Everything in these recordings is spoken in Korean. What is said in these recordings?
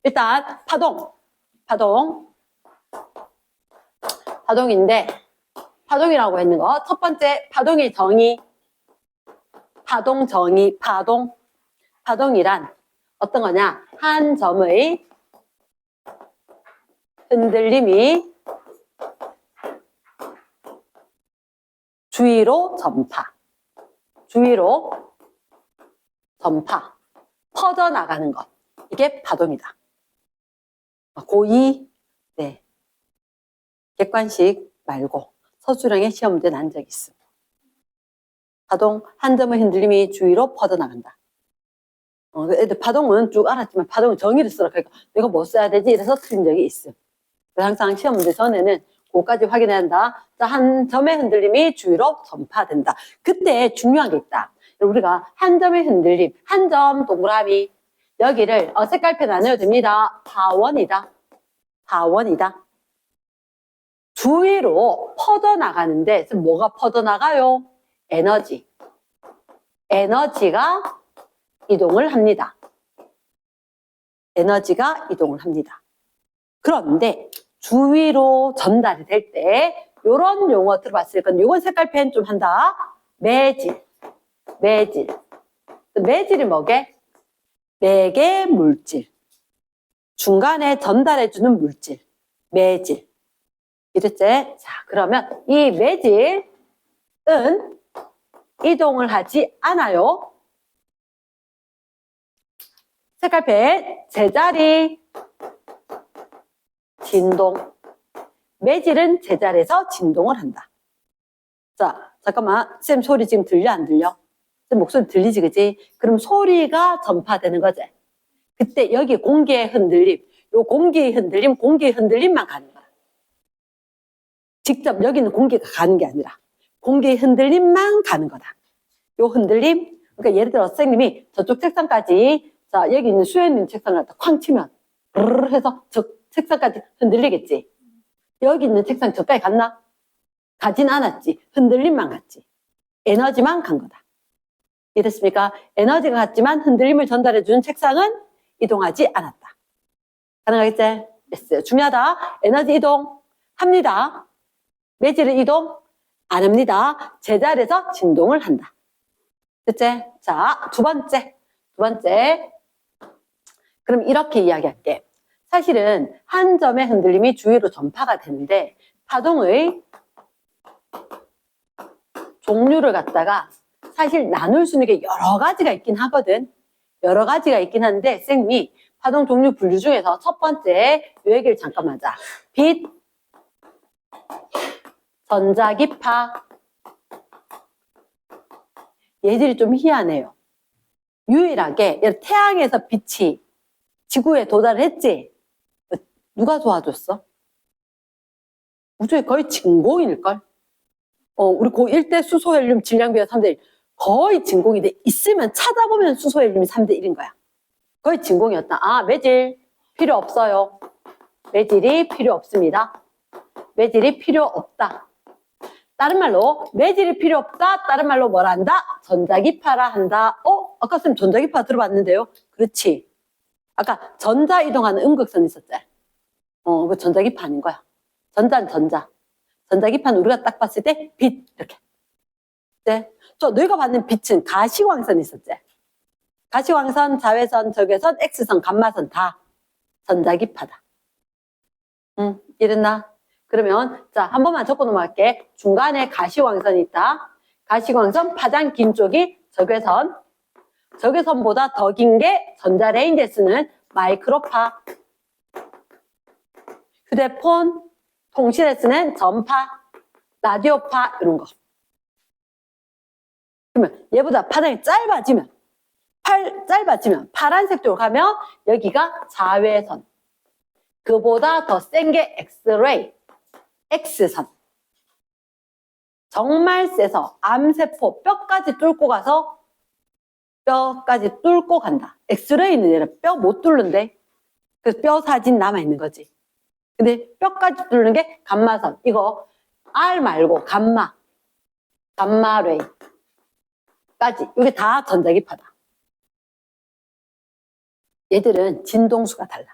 일단 파동인데 파동이라고 했는 거 첫 번째 파동의 정의 파동이란 어떤 거냐 한 점의 흔들림이 주위로 전파 퍼져나가는 것 이게 파동이다. 고2 네. 객관식 말고 서술형의 시험 문제 난 적이 있어. 파동 한 점의 흔들림이 주위로 퍼져나간다. 애들 파동은 쭉 알았지만 파동은 정의를 쓰라 그러니까 내가 뭐 써야 되지 이래서 틀린 적이 있어. 항상 시험 문제 전에는 그거까지 확인해야 한다. 자, 한 점의 흔들림이 주위로 전파된다. 그때 중요한 게 있다. 우리가 한 점의 흔들림, 한 점 동그라미 여기를 색깔표 나눠야 됩니다. 파원이다. 주위로 퍼져나가는데 뭐가 퍼져나가요? 에너지가 이동을 합니다. 그런데 주위로 전달이 될 때 이런 용어 들어봤을 건데 이건 색깔펜 좀 한다. 매질이 뭐게? 매개 물질. 중간에 전달해주는 물질. 매질. 이랬지? 자, 그러면 이 매질은 이동을 하지 않아요. 색깔펜 제자리 진동. 매질은 제자리에서 진동을 한다. 자, 잠깐만. 쌤 소리 지금 들려 안 들려? 쌤 목소리 들리지 그지? 그럼 소리가 전파되는 거지. 그때 여기 공기의 흔들림, 요 공기의 흔들림만 가는 거야. 직접 여기는 공기가 가는 게 아니라 공기의 흔들림만 가는 거다. 요 흔들림, 그러니까 예를 들어 선생님이 저쪽 책상까지 자 여기 있는 수에 있는 책상을 갖다 쾅 치면 브르르 해서 저 책상까지 흔들리겠지. 여기 있는 책상 저까지 갔나? 가진 않았지. 흔들림만 갔지. 에너지만 간 거다. 이해됐습니까? 에너지가 갔지만 흔들림을 전달해주는 책상은 이동하지 않았다. 가능하겠지? 됐어요. 중요하다. 에너지 이동 합니다. 매질은 이동 안 합니다. 제자리에서 진동을 한다. 됐지? 자, 두 번째. 그럼 이렇게 이야기할게. 사실은 한 점의 흔들림이 주위로 전파가 되는데 파동의 종류를 갖다가 사실 나눌 수 있는 게 여러 가지가 있긴 하거든. 여러 가지가 있긴 한데 쌤이 파동 종류 분류 중에서 첫 번째 이 얘기를 잠깐 하자. 빛, 전자기파. 얘들이 좀 희한해요. 유일하게 태양에서 빛이 지구에 도달을 했지. 누가 도와줬어? 우주에 거의 진공일걸? 우리 고1 때 수소헬륨 질량비가 3대 1. 거의 진공인데 있으면 찾아보면 수소헬륨이 3대 1인 거야. 거의 진공이었다. 아, 매질 필요 없어요. 매질이 필요 없습니다. 매질이 필요 없다. 다른 말로 매질이 필요 없다. 다른 말로 뭐라 한다? 전자기파라 한다. 아까 쌤 전자기파 들어봤는데요. 그렇지. 아까 전자 이동하는 음극선 있었지? 그 전자기파 아닌 거야. 전자는 전자. 전자기파는 우리가 딱 봤을 때 빛 이렇게. 네. 저 너희가 받는 빛은 가시광선 있었지? 가시광선, 자외선, 적외선, X선, 감마선 다 전자기파다. 이랬나? 그러면 자, 한 번만 적어 놓을게. 중간에 가시광선이 있다. 가시광선 파장 긴 쪽이 적외선. 적외선보다 더 긴 게 전자레인지에 쓰는 마이크로파. 휴대폰, 통신에 쓰는 전파, 라디오파 이런 거. 그러면 얘보다 파장이 짧아지면 파란색 쪽으로 가면 여기가 자외선. 그보다 더 센 게 엑스레이, X선. 정말 세서 암세포 뼈까지 뚫고 가서 뼈까지 뚫고 간다. 엑스레이는 얘는 뼈 못 뚫는데 그래서 뼈 사진 남아있는 거지. 근데 뼈까지 뚫는 게 감마선. 이거 R 말고 감마레이까지. 이게 다 전자기파다. 얘들은 진동수가 달라.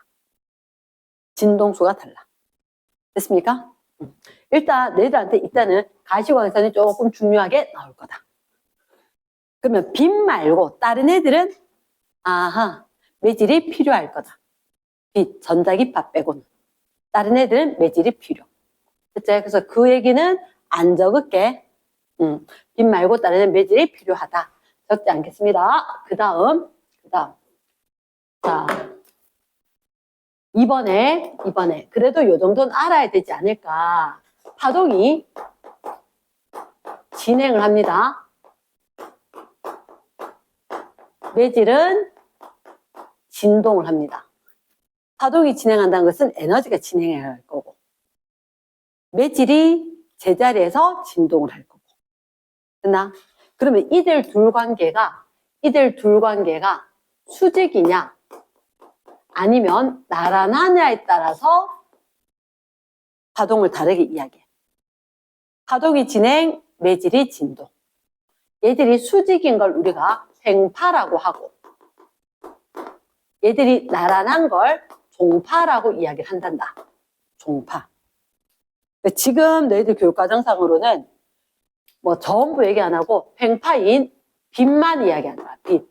진동수가 달라. 됐습니까? 일단 너희들한테 일단은 가시광선이 조금 중요하게 나올 거다. 그러면 빛 말고 다른 애들은 아하 매질이 필요할 거다. 빛, 전자기파 빼고는. 다른 애들은 매질이 필요. 그치? 그래서 그 얘기는 안 적을게. 빛 말고 다른 애는 매질이 필요하다. 적지 않겠습니다. 그 다음. 자, 이번에 그래도 요 정도는 알아야 되지 않을까. 파동이 진행을 합니다. 매질은 진동을 합니다. 파동이 진행한다는 것은 에너지가 진행해야 할 거고, 매질이 제자리에서 진동을 할 거고. 됐나? 그러면 이들 둘 관계가 수직이냐 아니면 나란하냐에 따라서 파동을 다르게 이야기해. 파동이 진행, 매질이 진동. 얘들이 수직인 걸 우리가 횡파라고 하고, 얘들이 나란한 걸 종파라고 이야기를 한단다. 종파. 지금 너희들 교육과정상으로는 뭐 전부 얘기 안 하고 횡파인 빛만 이야기하는 거야. 빛.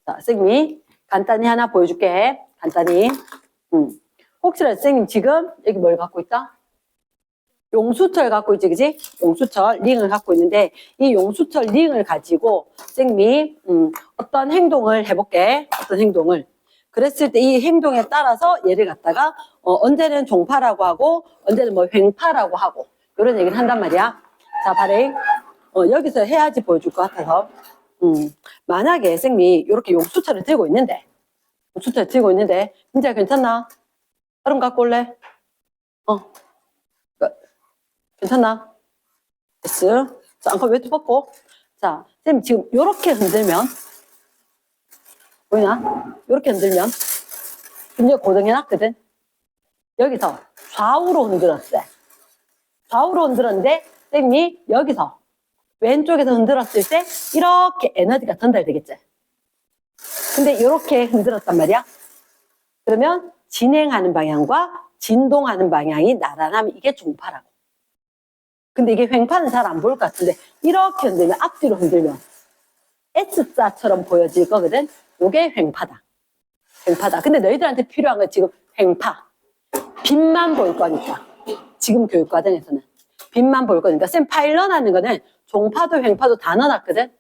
자, 선생님이 간단히 하나 보여줄게. 간단히. 혹시나 선생님 지금 여기 뭘 갖고 있다? 용수철 갖고 있지, 그지? 용수철 링을 갖고 있는데 이 용수철 링을 가지고 선생님이 어떤 행동을 해볼게. 어떤 행동을. 그랬을 때 이 행동에 따라서 얘를 갖다가 언제는 종파라고 하고 언제는 뭐 횡파라고 하고 이런 얘기를 한단 말이야. 자, 발행. 여기서 해야지 보여줄 것 같아서. 만약에 선생님이 이렇게 용수철을 들고 있는데 진짜 괜찮나? 얼음 갖고 올래? 괜찮나? 됐어. 자, 안고 외투 벗고. 자, 선생님 지금 이렇게 흔들면 보이나? 이렇게 흔들면 굉장히 고정해놨거든. 여기서 좌우로 흔들었어. 좌우로 흔들었는데 선생님이 여기서 왼쪽에서 흔들었을 때 이렇게 에너지가 전달되겠지. 근데 이렇게 흔들었단 말이야. 그러면 진행하는 방향과 진동하는 방향이 나란하면 이게 종파라고. 근데 이게 횡파는 잘 안 보일 것 같은데 이렇게 흔들면, 앞뒤로 흔들면 S자처럼 보여질 거거든. 이게 횡파다. 근데 너희들한테 필요한 건 지금 횡파. 빛만 보일 거니까. 지금 교육과정에서는 빛만 보일 거니까. 쌤 파일럿 하는 거는 종파도 횡파도 다 넣어놨거든.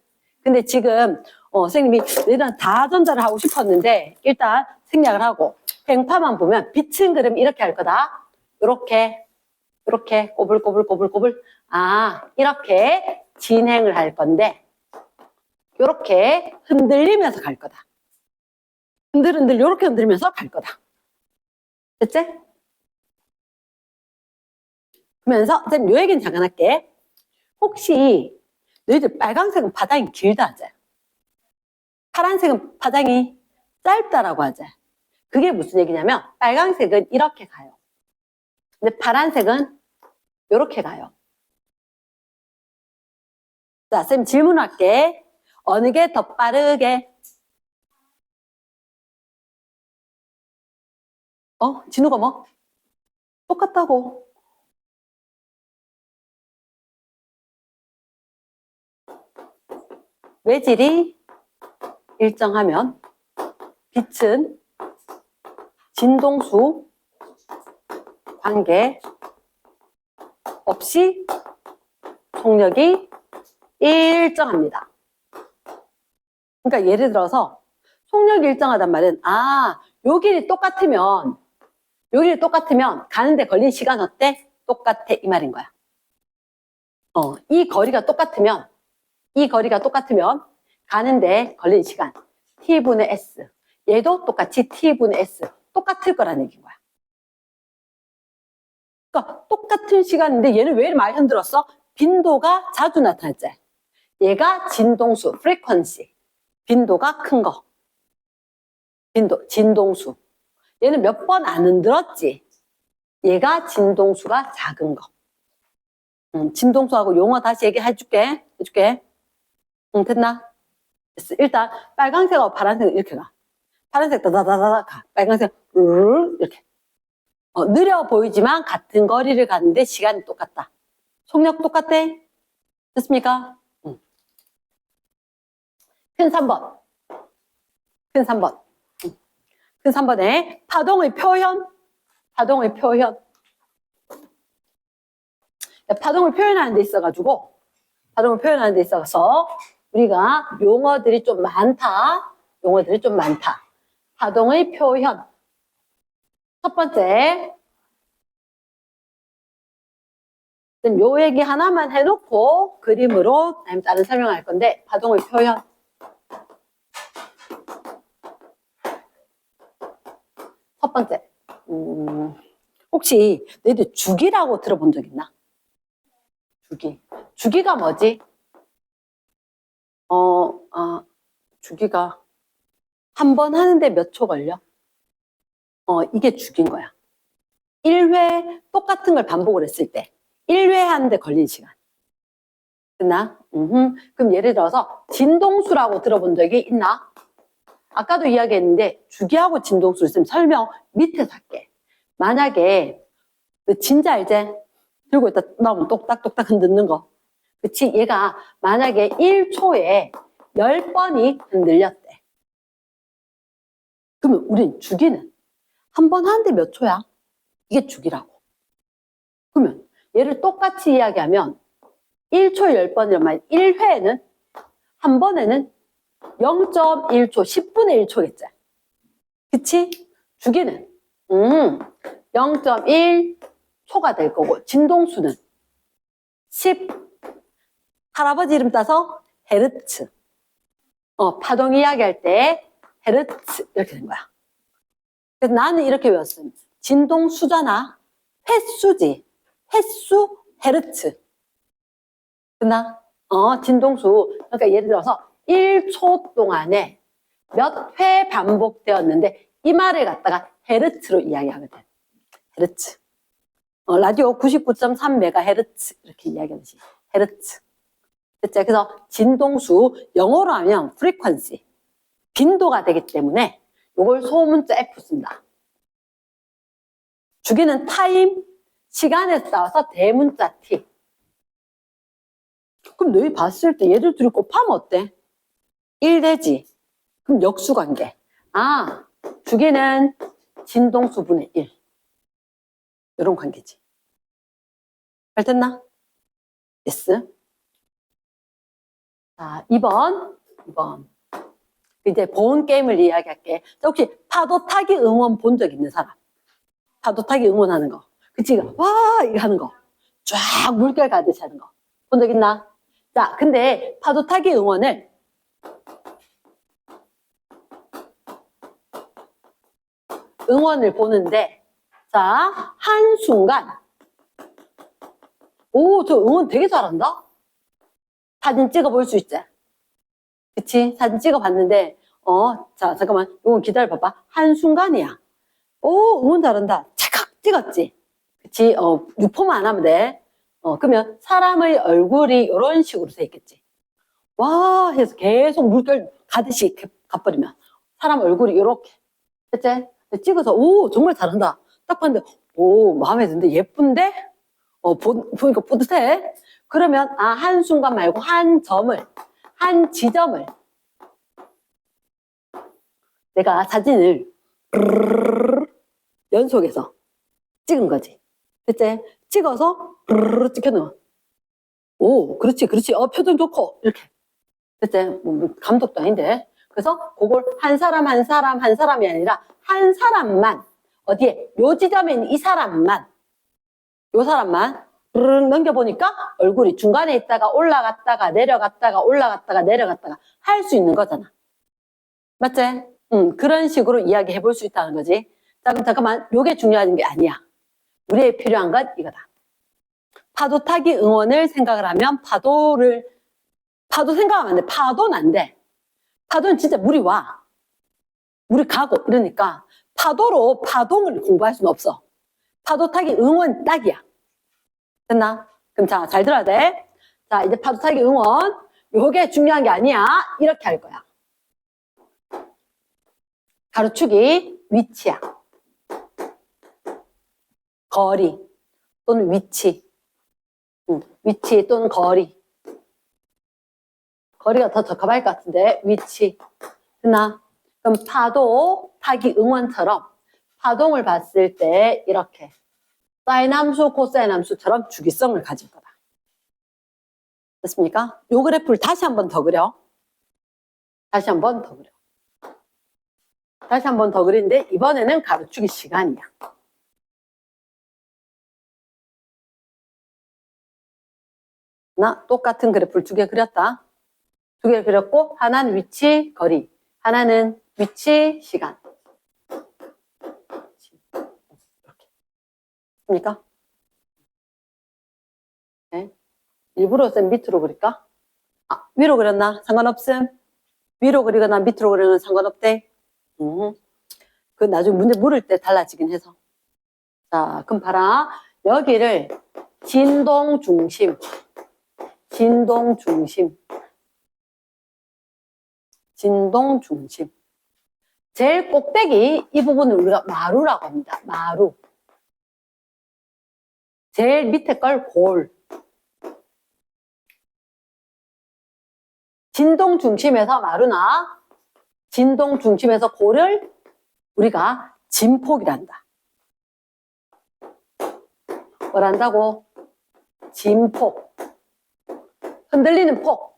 근데 지금 선생님이 너희들한테 다 전달을 하고 싶었는데 일단 생략을 하고 횡파만 보면 빛은 그럼 이렇게 할 거다. 이렇게 꼬불꼬불. 이렇게 진행을 할 건데 이렇게 흔들리면서 갈 거다. 흔들 이렇게 흔들면서 갈 거다. 됐지? 그러면서 선생님 요 얘기는 잠깐 할게. 혹시 너희들 빨간색은 파장이 길다 하지? 파란색은 파장이 짧다라고 하지? 그게 무슨 얘기냐면 빨간색은 이렇게 가요. 근데 파란색은 이렇게 가요. 자, 쌤 질문할게. 어느 게 더 빠르게? 진우가 뭐? 똑같다고. 외질이 일정하면 빛은 진동수 관계 없이 속력이 일정합니다. 그러니까 예를 들어서 속력이 일정하단 말은 요 길이 똑같으면 가는데 걸린 시간 어때? 똑같아 이 말인 거야. 이 거리가 똑같으면 가는데 걸린 시간 T분의 S, 얘도 똑같이 T분의 S 똑같을 거라는 얘기인 거야. 그러니까 똑같은 시간인데 얘는 왜 많이 흔들었어? 빈도가 자주 나타났지. 얘가 진동수, frequency, 빈도가 큰 거. 진동수. 얘는 몇 번 안 흔들었지. 얘가 진동수가 작은 거. 진동수하고 용어 다시 얘기해줄게. 됐나? 됐어. 일단 빨간색하고 파란색은 이렇게 가. 파란색 다다다다 가. 빨간색 이렇게. 느려 보이지만 같은 거리를 가는데 시간이 똑같다. 속력 똑같대? 됐습니까? 큰 3번. 큰 3번. 큰 3번에 파동의 표현. 파동의 표현. 파동을 표현하는 데 있어가지고, 파동을 표현하는 데 있어서 우리가 용어들이 좀 많다. 용어들이 좀 많다. 파동의 표현. 첫 번째. 요 얘기 하나만 해놓고 그림으로 다른 설명할 건데, 파동의 표현. 첫 번째. 혹시 너희들 주기라고 들어본 적 있나? 주기. 주기가 뭐지? 주기가 한 번 하는데 몇 초 걸려? 이게 주기인 거야. 1회 똑같은 걸 반복을 했을 때 1회 하는데 걸린 시간. 됐나? 그럼 예를 들어서 진동수라고 들어본 적이 있나? 아까도 이야기했는데 주기하고 진동수 있으면 설명 밑에서 할게. 만약에 그 진짜 알지? 들고 있다 나오면 똑딱똑딱 흔드는 거. 그치? 얘가 만약에 1초에 10번이 흔들렸대. 그러면 우린 주기는 한 번 하는데 몇 초야? 이게 주기라고. 그러면 얘를 똑같이 이야기하면 1초에 10번이라면 1회에는 한 번에는 0.1초, 10분의 1초겠지. 그치? 주기는 0.1초가 될 거고 진동수는 10 할아버지 이름 따서 헤르츠. 파동 이야기할 때 헤르츠 이렇게 된 거야. 그래서 나는 이렇게 외웠어. 진동수잖아. 횟수지. 횟수 헤르츠. 됐나? 진동수. 그러니까 예를 들어서 1초 동안에 몇 회 반복되었는데 이 말을 갖다가 헤르츠로 이야기하거든. 헤르츠. 라디오 99.3MHz 이렇게 이야기하듯이 헤르츠. 됐죠? 그래서 진동수 영어로 하면 frequency. 빈도가 되기 때문에 이걸 소문자 F 쓴다. 주기는 타임, 시간에 따라서 대문자 T. 그럼 너희 봤을 때 얘들 둘이 곱하면 어때? 1 되지. 그럼 역수관계. 주기는 진동수분의 1. 이런 관계지. 잘 됐나? yes. 자, 2번. 이제 본 게임을 이야기할게. 자, 혹시 파도 타기 응원 본 적 있는 사람? 파도 타기 응원하는 거. 그치? 와! 이거 하는 거. 쫙 물결 가듯이 하는 거. 본 적 있나? 자, 근데 파도 타기 응원을 보는데, 자, 한순간, 오, 저 응원 되게 잘한다? 사진 찍어 볼 수 있지? 그치? 사진 찍어 봤는데, 자, 잠깐만, 이건 기다려 봐봐. 한순간이야. 오, 응원 잘한다. 찰칵 찍었지? 그치? 유포만 안 하면 돼. 그러면 사람의 얼굴이 이런 식으로 돼 있겠지. 와, 해서 계속 물결 가듯이 가버리면 사람 얼굴이 이렇게. 됐지? 찍어서, 오, 정말 잘한다. 딱 봤는데, 오, 마음에 드는데, 예쁜데? 보니까 뿌듯해. 그러면, 한순간 말고 한 지점을 내가 사진을 연속해서 찍은 거지. 됐지? 찍어서 찍혀놓아. 오, 그렇지. 표정 좋고, 이렇게. 됐지? 감독도 아닌데. 그래서 그걸 한 사람이 아니라 한 사람만, 어디에? 요 지점에 있는 이 사람만, 요 사람만 넘겨보니까 얼굴이 중간에 있다가 올라갔다가 내려갔다가 올라갔다가 내려갔다가 할 수 있는 거잖아. 맞지? 그런 식으로 이야기해 볼 수 있다는 거지. 자, 그럼 잠깐만. 요게 중요한 게 아니야. 우리에 필요한 건 이거다. 파도 타기 응원을 생각을 하면 파도 생각하면 안 돼. 파도는 안 돼. 파도는 진짜 물이 와. 물이 가고 이러니까 파도로 파동을 공부할 수는 없어. 파도 타기 응원 딱이야. 됐나? 그럼 자, 잘 들어야 돼. 자, 이제 파도 타기 응원. 요게 중요한 게 아니야. 이렇게 할 거야. 가로축이 위치야. 거리 또는 위치. 위치 또는 거리. 거리가 더 적합할 것 같은데 위치. 됐나? 그럼 파도, 타기 응원처럼 파동을 봤을 때 이렇게 사인 함수, 코사인 함수처럼 주기성을 가질 거다. 됐습니까? 요 그래프를 다시 한 번 더 그려. 다시 한 번 더 그려. 다시 한 번 더 그리는데 이번에는 가로축이 시간이야. 나 똑같은 그래프를 두 개 그렸다. 두 개 그렸고 하나는 위치, 거리. 하나는 위치, 시간. 이렇게. 됐습니까? 네. 일부러 쌤 밑으로 그릴까? 아, 위로 그렸나? 상관없음. 위로 그리거나 밑으로 그리는 상관없대. 그 나중에 문제 물을 때 달라지긴 해서. 자, 그럼 봐라. 여기를 진동 중심. 진동 중심. 진동 중심. 제일 꼭대기 이 부분을 우리가 마루라고 합니다. 마루. 제일 밑에 걸 골. 진동 중심에서 마루나 진동 중심에서 골을 우리가 진폭이란다. 뭐란다고? 진폭. 흔들리는 폭.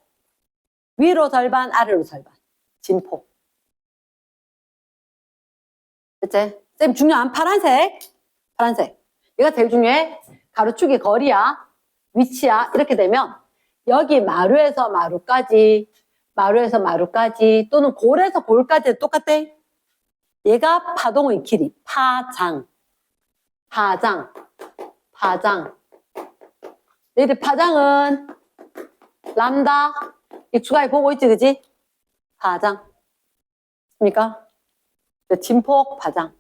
위로 절반, 아래로 절반. 진폭. 됐지? 쌤 중요한 파란색. 파란색. 얘가 제일 중요해. 가로축이 거리야. 위치야. 이렇게 되면 여기 마루에서 마루까지, 마루에서 마루까지 또는 골에서 골까지 똑같대. 얘가 파동의 길이. 파장. 파장. 파장. 너희들 파장은 람다. 익숙하게 보고 있지, 그지? 파장. 있습니까? 진폭, 파장.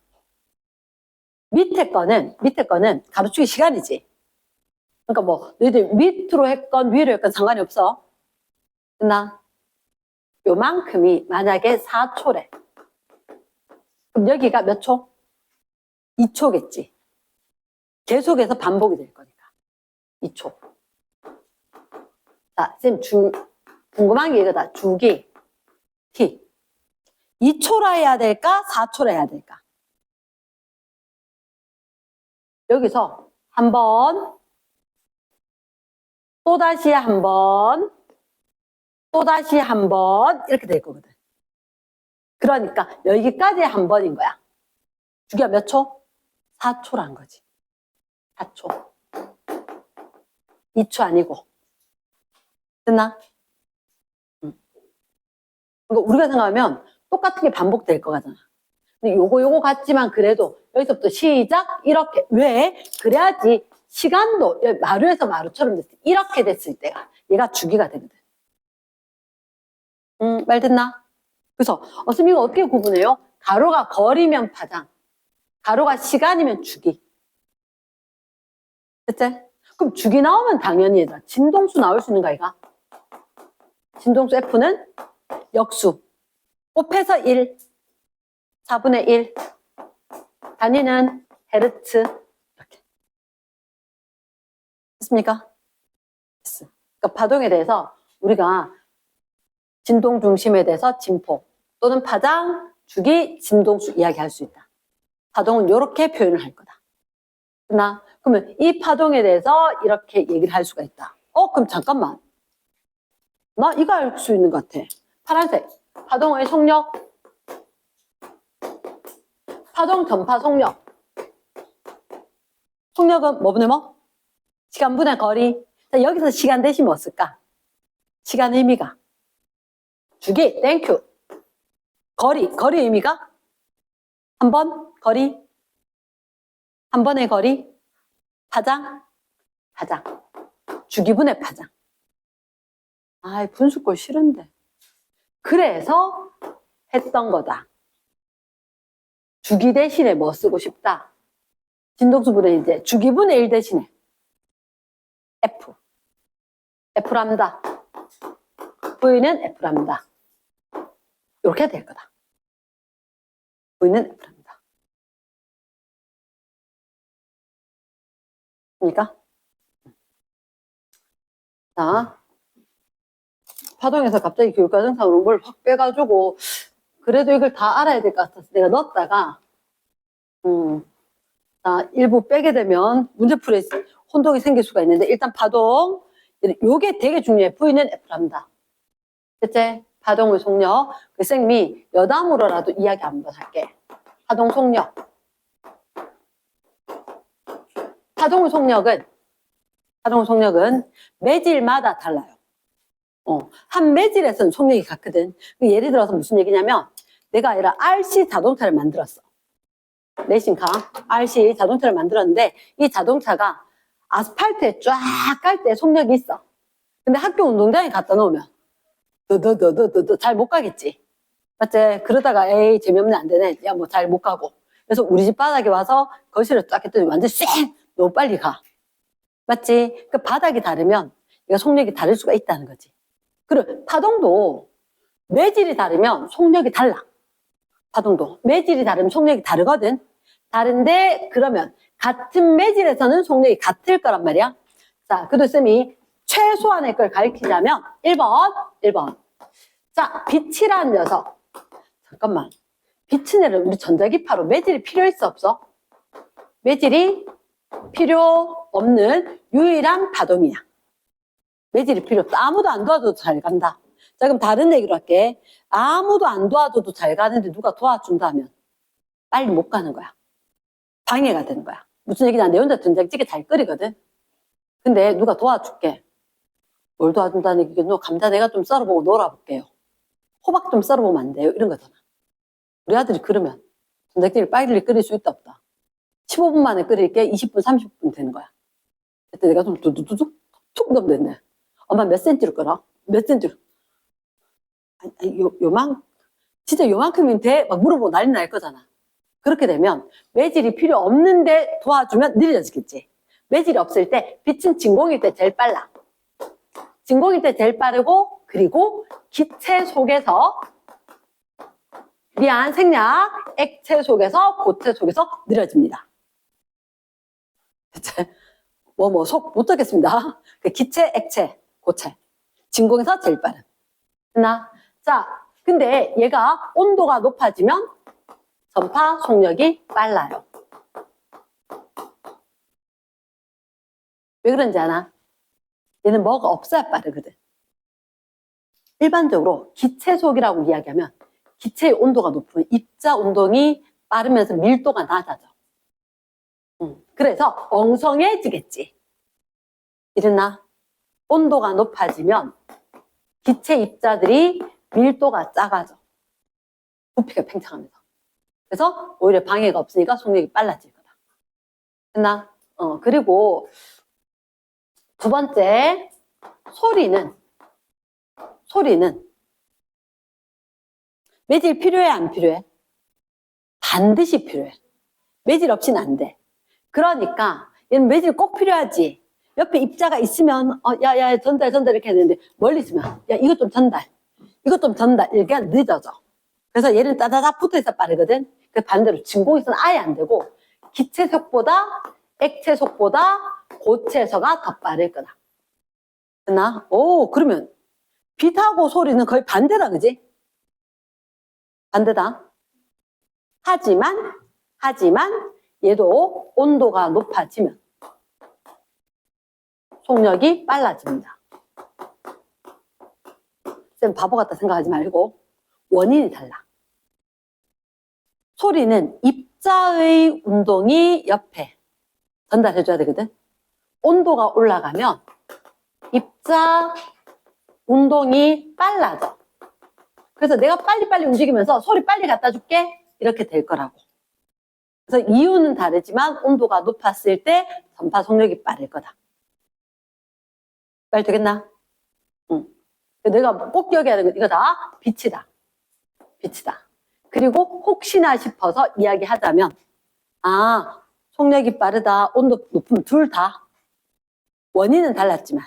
밑에 거는 가로축이 시간이지. 그러니까 뭐, 너희들 밑으로 했건 위로 했건 상관이 없어. 됐나? 요만큼이 만약에 4초래. 그럼 여기가 몇 초? 2초겠지. 계속해서 반복이 될 거니까. 2초. 자, 쌤 궁금한 게 이거다. 주기, t. 2초라 해야 될까? 4초라 해야 될까? 여기서 한 번, 또다시 한 번, 또다시 한 번, 이렇게 될 거거든. 그러니까 여기까지 한 번인 거야. 주기가 몇 초? 4초란 거지. 4초. 2초 아니고. 됐나? 그러니까 우리가 생각하면 똑같은 게 반복될 거 같잖아. 근데 요거 같지만 그래도 여기서부터 시작 이렇게. 왜? 그래야지 시간도 마루에서 마루처럼 됐을 때, 이렇게 됐을 때가 얘가 주기가 되거든. 말 됐나? 그래서 선생님 이거 어떻게 구분해요? 가로가 거리면 파장, 가로가 시간이면 주기. 됐지? 그럼 주기 나오면 당연히 얘들아 진동수 나올 수 있는 거 아이가? 진동수 F는 역수. 곱해서 1, 4분의 1. 단위는 헤르츠. 이렇게. 됐습니까? 됐어. 그러니까 파동에 대해서 우리가 진동 중심에 대해서 진폭 또는 파장, 주기, 진동수 이야기할 수 있다. 파동은 이렇게 표현을 할 거다. 나 그러면 이 파동에 대해서 이렇게 얘기를 할 수가 있다. 그럼 잠깐만. 나 이거 알 수 있는 것 같아. 파란색. 파동의 속력. 파동 전파 속력. 속력은 뭐분의 뭐? 시간분의 거리. 자, 여기서 시간 대신 뭐 쓸까? 시간 의미가. 주기, 땡큐. 거리 의미가? 한 번, 거리. 한 번의 거리. 파장. 주기분의 파장. 분수꼴 싫은데. 그래서 했던 거다. 주기 대신에 뭐 쓰고 싶다? 진동수분의 이제 주기분의 1 대신에 F. F랍니다. V는 F랍니다. 이렇게 될 거다. V는 F랍니다. 그러니까 자, 파동에서 갑자기 교육과정상으로 뭘 확 빼가지고 그래도 이걸 다 알아야 될 것 같아서 내가 넣었다가 자, 일부 빼게 되면 문제풀이에 혼동이 생길 수가 있는데 일단 파동 요게 되게 중요해. V는 F랍니다. 그치? 파동의 속력. 그 쌤이 여담으로라도 이야기 한번 할게. 파동 속력. 파동의 속력은 매질마다 달라요. 한 매질에서는 속력이 같거든. 예를 들어서 무슨 얘기냐면 내가 이런 RC 자동차를 만들었어. 레이싱카 RC 자동차를 만들었는데 이 자동차가 아스팔트에 쫙 깔 때 속력이 있어. 근데 학교 운동장에 갖다 놓으면 더 잘 못 가겠지. 맞지? 그러다가 에이 재미없네 안 되네. 야 뭐 잘 못 가고. 그래서 우리 집 바닥에 와서 거실을 딱 했더니 완전 쌩 너무 빨리 가. 맞지? 그 바닥이 다르면 이거 속력이 다를 수가 있다는 거지. 그리고 파동도 매질이 다르면 속력이 달라. 파동도 매질이 다르면 속력이 다르거든. 다른데 그러면 같은 매질에서는 속력이 같을 거란 말이야. 자, 그래도 쌤이 최소한의 걸 가리키자면 1번. 자, 빛이라는 녀석. 잠깐만. 빛은 애를 우리 전자기파로 매질이 필요 있어 없어? 매질이 필요 없는 유일한 파동이야. 매질이 필요 없어. 아무도 안 도와줘도 잘 간다. 자, 그럼 다른 얘기로 할게. 아무도 안 도와줘도 잘 가는데 누가 도와준다면 빨리 못 가는 거야. 방해가 되는 거야. 무슨 얘기냐? 내 혼자 된장찌개 잘 끓이거든. 근데 누가 도와줄게. 뭘 도와준다는 얘기가 너 감자 내가 좀 썰어보고 놀아볼게요. 호박 좀 썰어보면 안 돼요. 이런 거잖아. 우리 아들이 그러면 된장찌개를 빨리 끓일 수 있다 없다. 15분 만에 끓일 게 20분, 30분 되는 거야. 그때 내가 좀 두두두둑 툭 넣으면 됐네. 엄마 몇 센치로 끓여? 몇 센치로? 진짜 요만큼이면 돼? 막 물어보고 난리 날 거잖아. 그렇게 되면 매질이 필요 없는데 도와주면 느려지겠지. 매질이 없을 때 빛은 진공일 때 제일 빨라. 진공일 때 제일 빠르고 그리고 기체 속에서 생략, 액체 속에서 고체 속에서 느려집니다. 대체 속 못 듣겠습니다. 기체, 액체, 고체. 진공에서 제일 빠른. 됐나? 자, 근데 얘가 온도가 높아지면 전파 속력이 빨라요. 왜 그런지 아나? 얘는 뭐가 없어야 빠르거든. 일반적으로 기체속이라고 이야기하면 기체의 온도가 높으면 입자 운동이 빠르면서 밀도가 낮아져. 그래서 엉성해지겠지. 이랬나? 온도가 높아지면 기체 입자들이 밀도가 작아져. 부피가 팽창하면서. 그래서 오히려 방해가 없으니까 속력이 빨라질 거다. 됐나? 그리고 두 번째, 소리는 매질 필요해, 안 필요해? 반드시 필요해. 매질 없이는 안 돼. 그러니까 얘는 매질 꼭 필요하지. 옆에 입자가 있으면 야 전달 이렇게 해야 되는데 멀리 있으면 야 이것 좀 전달 이렇게 늦어져. 그래서 얘는 따다닥 붙어있어 빠르거든. 그 반대로 진공에서는 아예 안 되고 기체속보다 액체속보다 고체서가 더 빠를 거다. 됐나? 그러면 빛하고 소리는 거의 반대다, 그지? 반대다. 하지만 얘도 온도가 높아지면 속력이 빨라집니다. 쌤 바보 같다 생각하지 말고 원인이 달라. 소리는 입자의 운동이 옆에 전달해줘야 되거든. 온도가 올라가면 입자 운동이 빨라져. 그래서 내가 빨리빨리 움직이면서 소리 빨리 갖다 줄게 이렇게 될 거라고. 그래서 이유는 다르지만 온도가 높았을 때 전파 속력이 빠를 거다. 말 되겠나? 응. 내가 꼭 기억해야 되는 건 이거다. 빛이다. 그리고 혹시나 싶어서 이야기하자면 속력이 빠르다, 온도 높으면 둘 다 원인은 달랐지만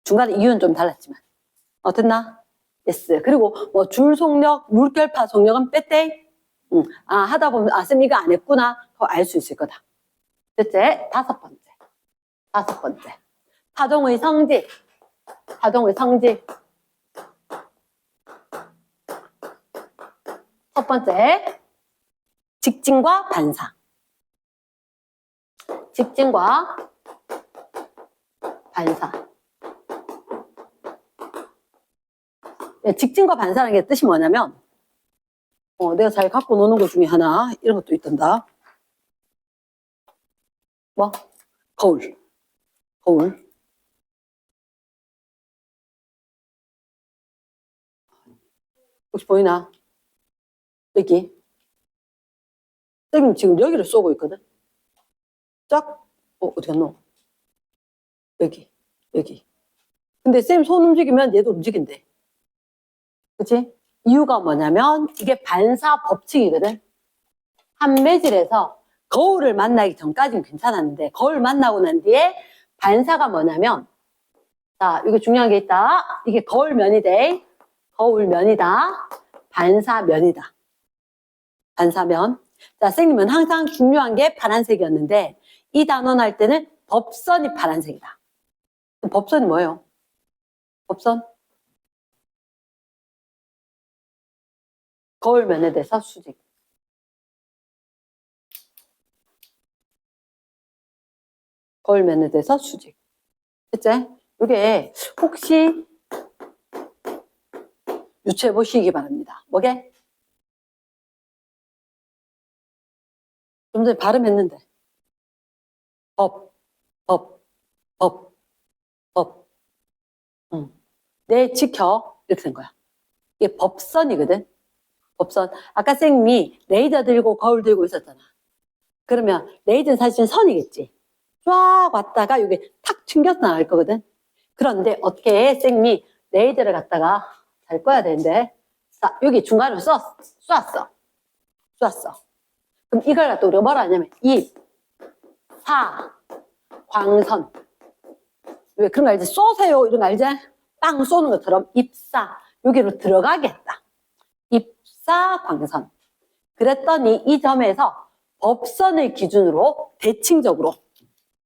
중간에 이유는 좀 달랐지만 됐나? 예스. 그리고 줄 속력, 물결파 속력은 빼떼. 하다 보면, 쌤 이거 안 했구나. 그거 알 수 있을 거다. 됐지? 다섯 번째. 타동의 성질. 첫 번째, 직진과 반사. 직진과 반사라는 게 뜻이 뭐냐면, 내가 잘 갖고 노는 것 중에 하나, 이런 것도 있단다. 뭐? 거울. 혹시 보이나? 여기. 쌤 지금 여기를 쏘고 있거든? 쫙, 어디 갔노? 여기. 근데 쌤 손 움직이면 얘도 움직인대. 그치? 이유가 뭐냐면, 이게 반사 법칙이거든? 한 매질에서 거울을 만나기 전까지는 괜찮았는데, 거울 만나고 난 뒤에 반사가 뭐냐면, 자, 이거 중요한 게 있다. 이게 거울면이다. 반사면이다. 반사면. 자, 선생님은 항상 중요한 게 파란색이었는데, 이 단원 할 때는 법선이 파란색이다. 법선이 뭐예요? 법선? 거울면에 대해서 수직. 거울면에 대해서 수직. 그치? 이게 혹시 유추해 보시기 바랍니다. 뭐게? 좀 전에 발음했는데. 법. 내 지켜. 이렇게 된 거야. 이게 법선이거든. 법선. 아까 쌤이 레이저 들고 거울 들고 있었잖아. 그러면 레이저는 사실 선이겠지. 쫙 왔다가 여기 탁 튕겨서 나갈 거거든. 그런데 어떻게 해? 쌤이 레이저를 갖다가 잘 꺼야 되는데. 자, 여기 중간으로 쐈어. 그럼 이걸 갖다 우리가 뭐라 하냐면 광선. 왜 그런 거 알지? 쏘세요 이런 거 알지? 빵 쏘는 것처럼 입사 여기로 들어가게 했다. 입사광선. 그랬더니 이 점에서 법선을 기준으로 대칭적으로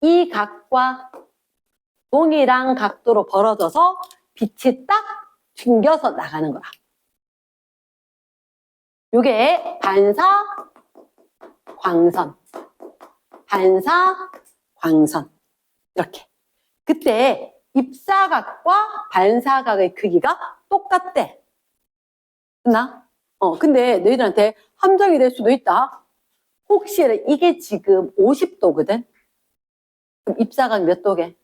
이 각과 동일한 각도로 벌어져서 빛이 딱 튕겨서 나가는 거야. 요게 반사광선. 이렇게. 그때 입사각과 반사각의 크기가 똑같대. 됐나? 근데 너희들한테 함정이 될 수도 있다. 혹시 이게 지금 50도거든? 그럼 입사각 몇 도게?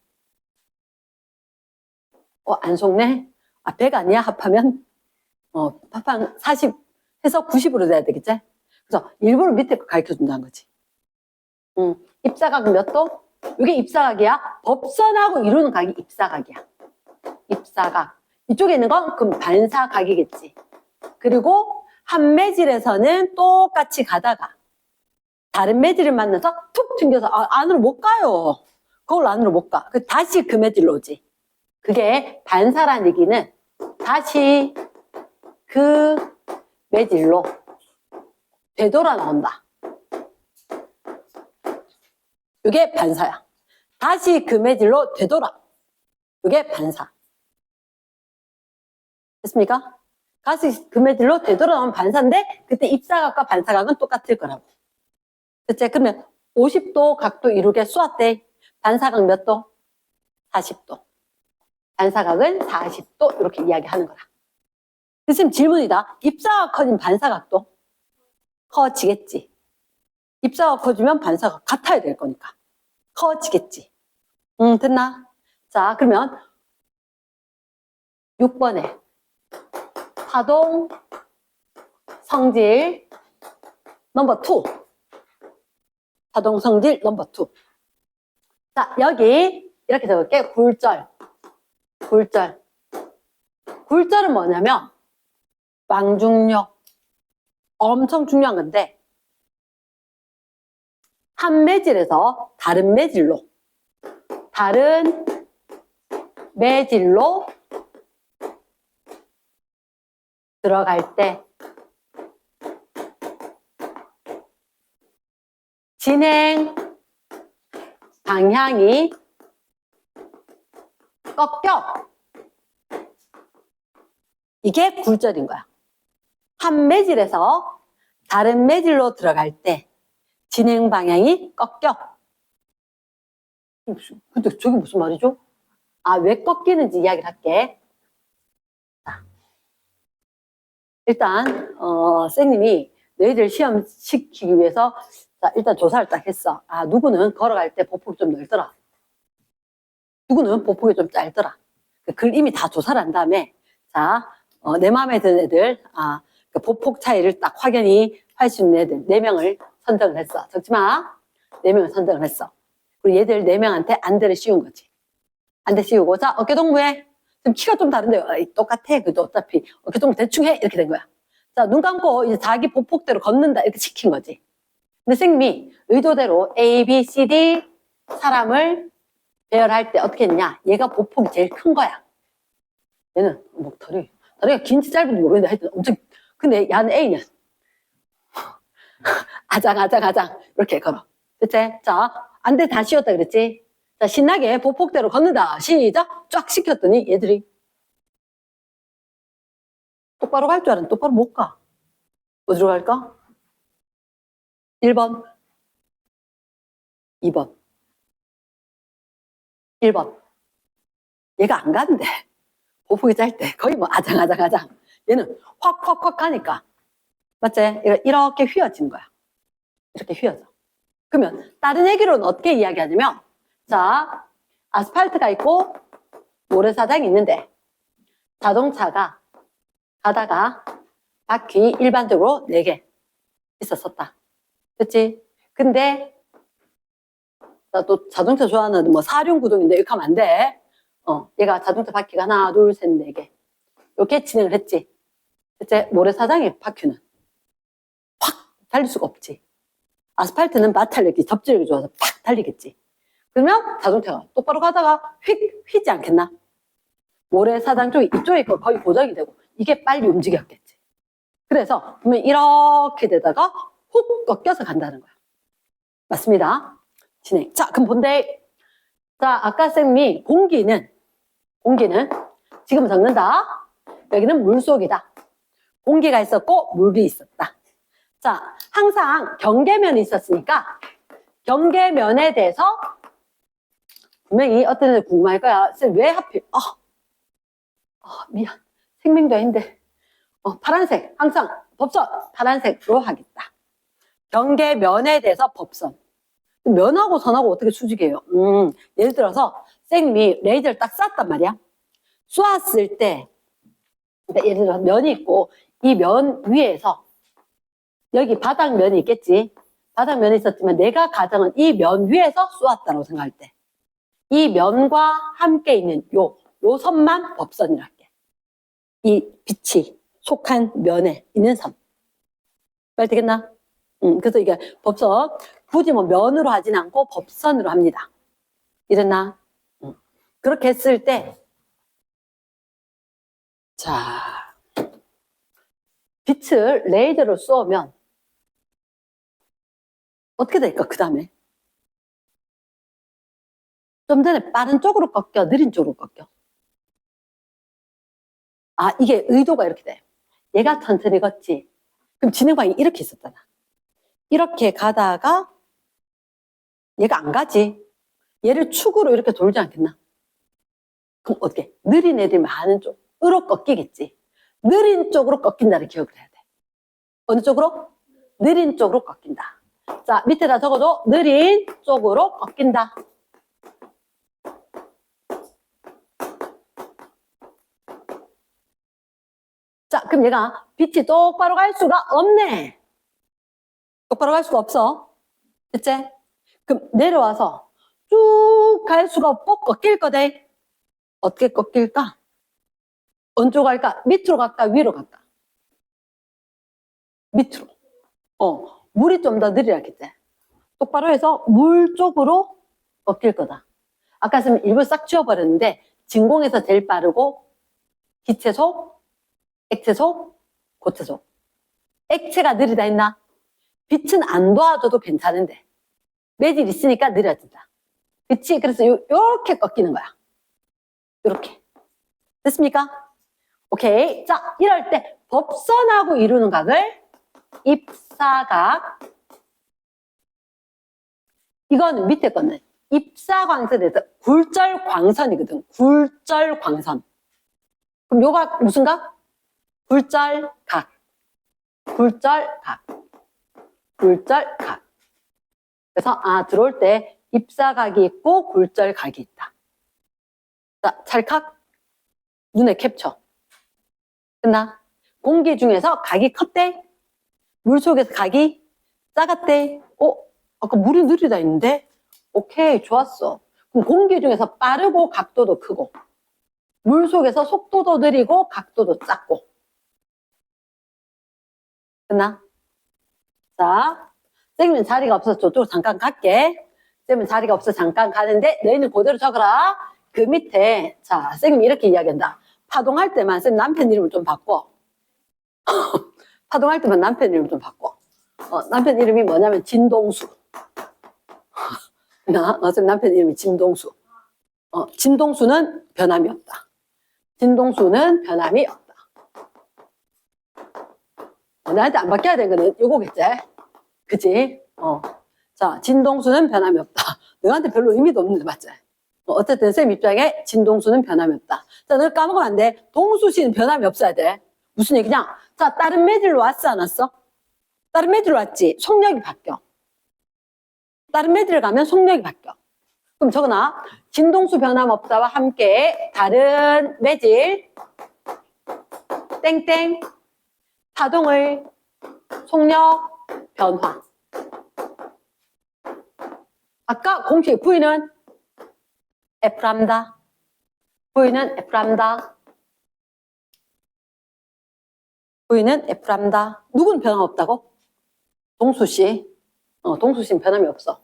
안 속네? 100 아니야? 합하면? 합하면 40 해서 90으로 돼야 되겠지? 그래서 일부러 밑에 거 가르쳐 준다는 거지. 입사각 몇 도? 이게 입사각이야. 법선하고 이루는 각이 입사각이야. 입사각. 이쪽에 있는 건 그럼 반사각이겠지. 그리고 한 매질에서는 똑같이 가다가 다른 매질을 만나서 툭 튕겨서 안으로 못 가요. 거울 안으로 못 가. 다시 그 매질로 오지. 그게 반사란 얘기는 다시 그 매질로 되돌아 나온다. 이게 반사야. 다시 그 매질로 되돌아. 이게 반사. 됐습니까? 다시 그 매질로 되돌아 나오면 반사인데 그때 입사각과 반사각은 똑같을 거라고. 됐지? 그러면 50도 각도 이루게 쏘았대. 반사각 몇 도? 40도. 반사각은 40도 이렇게 이야기하는 거다. 선생님 질문이다. 입사각 커지면 반사각도 커지겠지. 입사각 커지면 반사각 같아야 될 거니까 커지겠지. 됐나? 자, 그러면 6번에 파동 성질 넘버 2. 파동 성질 넘버 2. 자, 여기 이렇게 적을게. 굴절. 굴절은 뭐냐면 왕중력. 엄청 중요한 건데 한 매질에서 다른 매질로 들어갈 때 진행 방향이 꺾여. 이게 굴절인 거야. 한 매질에서 다른 매질로 들어갈 때 진행 방향이 꺾여. 근데 저게 무슨 말이죠? 아, 왜 꺾이는지 이야기를 할게. 자, 일단 쌤님이 너희들 시험 시키기 위해서 자, 일단 조사를 딱 했어. 아, 누구는 걸어갈 때 보폭이 좀 넓더라. 누구는 보폭이 좀 짧더라. 그걸 이미 다 조사를 한 다음에 자, 내 마음에 드는 애들 그 보폭 차이를 딱 확연히 할 수 있는 애들 4명을 선정을 했어. 적지 마. 4명을 선정을 했어. 그리고 얘들 4명한테 안대를 씌운 거지. 안대 씌우고 자, 어깨 동무해. 지금 키가 좀 다른데요. 똑같아. 그래도 어차피 어깨 동무 대충 해. 이렇게 된 거야. 자, 눈 감고 이제 자기 보폭대로 걷는다. 이렇게 시킨 거지. 근데 선생님이 의도대로 A, B, C, D 사람을 배열할 때 어떻게 했냐? 얘가 보폭이 제일 큰 거야. 얘는 뭐 다리가 긴지 짧은지 모르겠는데 하여튼 엄청. 근데 얘는 A는 아장 이렇게 걸어. 그치? 자, 안대 다 씌웠다 그랬지? 자, 신나게 보폭대로 걷는다. 시작! 쫙 시켰더니 얘들이 똑바로 갈 줄 알았는데 똑바로 못 가. 어디로 갈까? 1번, 2번, 1번. 얘가 안 가는데. 보폭이 짧대. 거의 뭐 아장. 얘는 확 가니까. 맞지? 이렇게 휘어진 거야. 이렇게 휘어져. 그러면 다른 얘기로는 어떻게 이야기하냐면 자, 아스팔트가 있고 모래사장이 있는데 자동차가 가다가 바퀴 일반적으로 4개 있었었다. 그치? 근데 나 또 자동차 좋아하는 뭐 사륜구동인데 이렇게 하면 안 돼. 얘가 자동차 바퀴가 하나, 둘, 셋, 4개. 이렇게 진행을 했지. 그치? 모래사장의 바퀴는 확 달릴 수가 없지. 아스팔트는 마찰력이 접지력이 좋아서 팍 달리겠지. 그러면 자동차가 똑바로 가다가 휘지 않겠나? 모래사장 쪽이 이쪽에 거의 고정이 되고 이게 빨리 움직였겠지. 그래서 보면 이렇게 되다가 훅 꺾여서 간다는 거야. 맞습니다. 진행. 자, 그럼 본대. 자, 아까 쌤이 공기는 지금 적는다. 여기는 물속이다. 공기가 있었고 물이 있었다. 자, 항상 경계면이 있었으니까 경계면에 대해서 분명히 어떤 애들 궁금할 거야. 쌤, 왜 하필? 미안. 생명도 아닌데. 파란색. 항상 법선. 파란색으로 하겠다. 경계면에 대해서 법선. 면하고 선하고 어떻게 수직해요? 예를 들어서 쌤이 레이저를 딱 쐈단 말이야. 쏘았을 때 그러니까 예를 들어서 면이 있고 이 면 위에서 여기 바닥면이 있겠지. 바닥면이 있었지만 내가 가정은 이 면 위에서 쏘았다고 생각할 때 이 면과 함께 있는 요 선만 법선이라 할게. 이 빛이 속한 면에 있는 선. 말 되겠나? 그래서 이게 법선 굳이 뭐 면으로 하진 않고 법선으로 합니다. 이랬나? 그렇게 했을 때 자, 빛을 레이저로 쏘면 어떻게 될까? 그 다음에 좀 전에 빠른 쪽으로 꺾여, 느린 쪽으로 꺾여. 아, 이게 의도가 이렇게 돼. 얘가 천천히 걷지. 그럼 진행 방향이 이렇게 있었잖아. 이렇게 가다가 얘가 안 가지. 얘를 축으로 이렇게 돌지 않겠나? 그럼 어떻게? 느린 애들이 많은 쪽으로 꺾이겠지. 느린 쪽으로 꺾인다를 기억을 해야 돼. 어느 쪽으로? 느린 쪽으로 꺾인다. 자, 밑에다 적어도 느린 쪽으로 꺾인다. 자, 그럼 얘가 빛이 똑바로 갈 수가 없네. 똑바로 갈 수가 없어. 됐지? 그럼 내려와서 쭉 갈 수가 없고 꺾일 거다. 어떻게 꺾일까? 어느 쪽으로 갈까? 밑으로 갈까? 위로 갈까? 밑으로. 물이 좀 더 느리겠지. 똑바로 해서 물 쪽으로 꺾일 거다. 아까 쌤 일부 싹 지워버렸는데 진공에서 제일 빠르고 기체속, 액체속, 고체속. 액체가 느리다 했나? 빛은 안 도와줘도 괜찮은데 매질 있으니까 느려진다. 그치? 그래서 요렇게 꺾이는 거야. 요렇게. 됐습니까? 오케이. 자, 이럴 때 법선하고 이루는 각을 입사각. 이거는 밑에 거는 입사광선에서 굴절광선이거든. 굴절광선. 그럼 요각 무슨 각? 굴절각. 굴절각. 굴절각. 그래서 들어올 때 입사각이 있고 굴절각이 있다. 자, 찰칵. 눈에 캡쳐. 끝나? 공기 중에서 각이 컸대? 물속에서 각이 작았대? 아까 물이 느리다 했는데? 오케이, 좋았어. 그럼 공기 중에서 빠르고 각도도 크고, 물속에서 속도도 느리고 각도도 작고. 끝나? 자, 쌤은 자리가 없어서 저쪽으로 잠깐 갈게. 쌤은 자리가 없어서 잠깐 가는데 너희는 그대로 적어라. 그 밑에, 자, 쌤이 이렇게 이야기한다. 파동할 때만 쌤 남편 이름을 좀 바꿔. 파동할 때만 남편 이름 좀 바꿔. 남편 이름이 뭐냐면 진동수. 쌤 남편 이름이 진동수. 진동수는 변함이 없다. 진동수는 변함이 없다. 나한테 안 바뀌어야 되는 거는 요거겠지? 그치? 자, 진동수는 변함이 없다. 너한테 별로 의미도 없는데, 맞지? 어쨌든 쌤 입장에 진동수는 변함이 없다. 자, 너 까먹으면 안 돼. 동수시는 변함이 없어야 돼. 무슨 얘기냐? 자, 다른 매질로 왔어, 안 왔어? 다른 매질로 왔지? 속력이 바뀌어. 다른 매질을 가면 속력이 바뀌어. 그럼 적어놔. 진동수 변함없다와 함께 다른 매질 땡땡 파동을 속력 변화. 아까 공식 V는 F람다. V는 F람다. V는 F람다. 누군 변함없다고? 동수씨. 동수씨는 변함이 없어.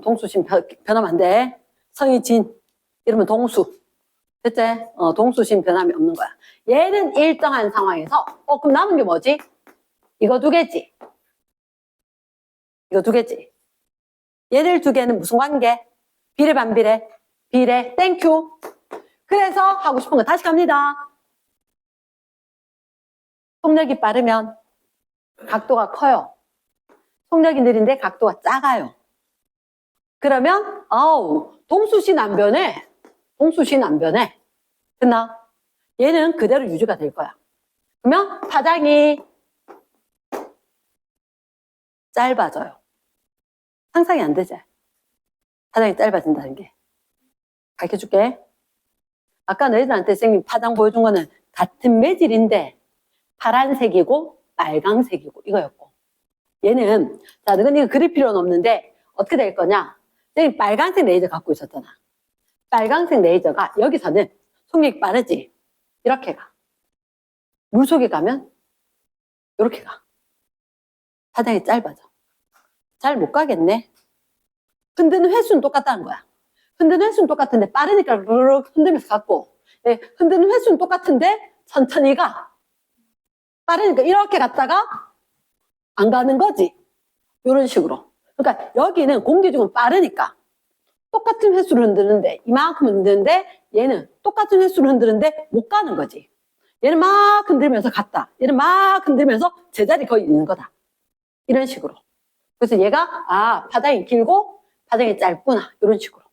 동수씨는 변하면 안 돼. 성이 진. 이러면 동수. 됐지? 동수씨는 변함이 없는 거야. 얘는 일정한 상황에서, 그럼 남은 게 뭐지? 이거 두 개지. 이거 두 개지. 얘들 두 개는 무슨 관계? 비례, 반비례? 비례, 땡큐. 그래서 하고 싶은 거 다시 갑니다. 속력이 빠르면 각도가 커요. 속력이 느린데 각도가 작아요. 그러면 동수신 안 변해. 동수신 안 변해. 됐나? 얘는 그대로 유지가 될 거야. 그러면 파장이 짧아져요. 상상이 안 되지? 파장이 짧아진다는 게. 가르쳐줄게. 아까 너희들한테 선생님 파장 보여준 거는 같은 매질인데 파란색이고 빨강색이고 이거였고, 얘는 자, 너는 이거 그릴 필요는 없는데 어떻게 될 거냐? 선생님 빨간색 레이저 갖고 있었잖아. 빨간색 레이저가 여기서는 속력이 빠르지? 이렇게 가. 물속에 가면 이렇게 가. 파장이 짧아져. 잘 못 가겠네. 흔드는 횟수는 똑같다는 거야. 흔드는 횟수는 똑같은데 빠르니까 흔들면서 갔고, 흔드는 횟수는 똑같은데 천천히 가. 빠르니까 이렇게 갔다가 안 가는 거지. 이런 식으로. 그러니까 여기는 공기 중은 빠르니까 똑같은 횟수를 흔드는데, 이만큼 흔드는데 얘는 똑같은 횟수를 흔드는데 못 가는 거지. 얘는 막 흔들면서 갔다. 얘는 막 흔들면서 제자리 거의 있는 거다. 이런 식으로. 그래서 얘가 파장이 길고 파장이 짧구나. 이런 식으로.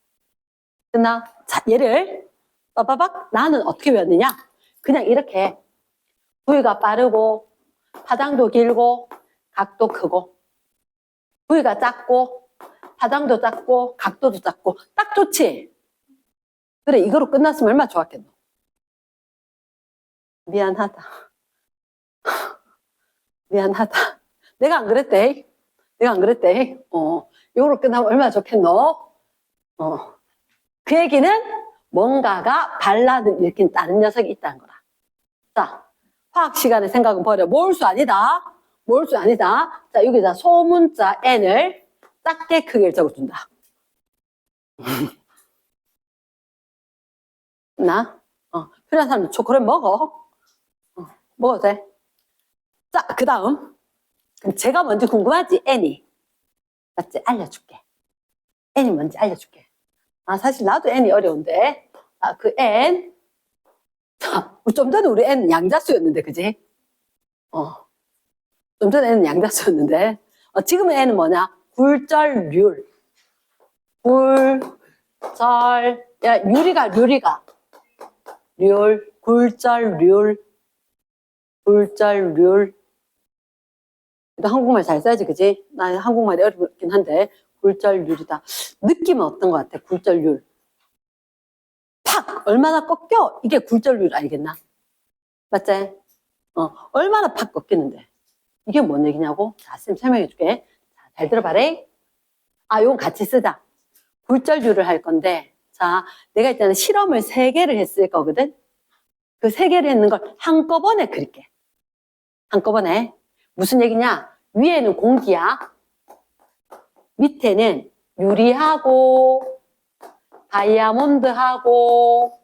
끝나? 자, 얘를 빠바박 나는 어떻게 외웠느냐? 그냥 이렇게 V가 빠르고 파장도 길고 각도 크고, V가 작고 파장도 작고 각도도 작고 딱 좋지? 그래, 이거로 끝났으면 얼마나 좋았겠노? 미안하다. 미안하다. 내가 안 그랬대. 내가 안 그랬대. 이거로 끝나면 얼마나 좋겠노? 그 얘기는 뭔가가 반란을 일으킨 다른 녀석이 있다는 거다. 자, 화학 시간의 생각은 버려. 몰수 아니다. 몰수 아니다. 자, 여기다 소문자 n을 작게 크게 적어준다. 나? 필요한 사람은 초콜릿 먹어. 먹어도 돼. 자, 그 다음. 그럼 제가 먼저 궁금하지, n이. 맞지? 알려줄게. n이 뭔지 알려줄게. 아, 사실 나도 n이 어려운데. 아, 그 n. 자, 좀 전에 우리 n은 양자수였는데, 그지? 좀 전에 n은 양자수였는데. 지금은 n은 뭐냐? 굴절률. 야, 률이가. 굴절률. 또 한국말 잘 써야지, 그지? 나 한국말이 어렵긴 한데, 굴절률이다. 느낌은 어떤 것 같아, 굴절률? 팍! 얼마나 꺾여? 이게 굴절률 알겠나? 맞지? 얼마나 팍 꺾이는데. 이게 뭔 얘기냐고? 자, 쌤 설명해 줄게. 자, 잘 들어봐래. 아, 요건 같이 쓰자. 굴절률을 할 건데, 자, 내가 일단은 실험을 3개를 했을 거거든? 그 3개를 했는 걸 한꺼번에 그릴게. 한꺼번에. 무슨 얘기냐? 위에는 공기야. 밑에는 유리하고, 다이아몬드하고,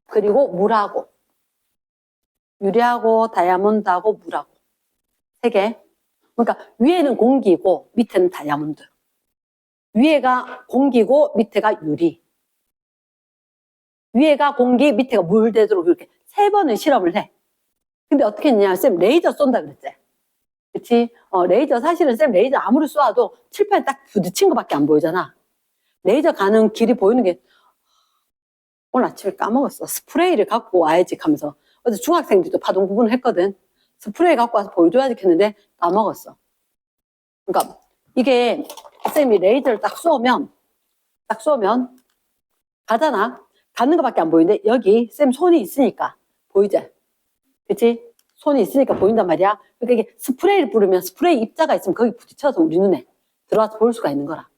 그리고 물하고. 유리하고, 다이아몬드하고, 물하고. 3개. 그러니까 위에는 공기고, 밑에는 다이아몬드. 위에가 공기고, 밑에가 유리. 위에가 공기, 밑에가 물 되도록 이렇게 3번을 실험을 해. 근데 어떻게 했냐? 쌤 레이저 쏜다 그랬지? 그치? 레이저 사실은 쌤 레이저 아무리 쏘아도 칠판에 딱 부딪힌 거밖에 안 보이잖아. 레이저 가는 길이 보이는 게 오늘 아침에 까먹었어. 스프레이를 갖고 와야지 하면서 어제 중학생들도 파동 구분을 했거든. 스프레이 갖고 와서 보여줘야지 했는데 까먹었어. 그러니까 이게 쌤이 레이저를 딱 쏘면 가잖아. 가는 거밖에 안 보이는데 여기 쌤 손이 있으니까 보이지? 그치? 손이 있으니까 보인단 말이야. 그러니까 이게 스프레이를 뿌리면 스프레이 입자가 있으면 거기 부딪혀서 우리 눈에 들어와서 볼 수가 있는 거라.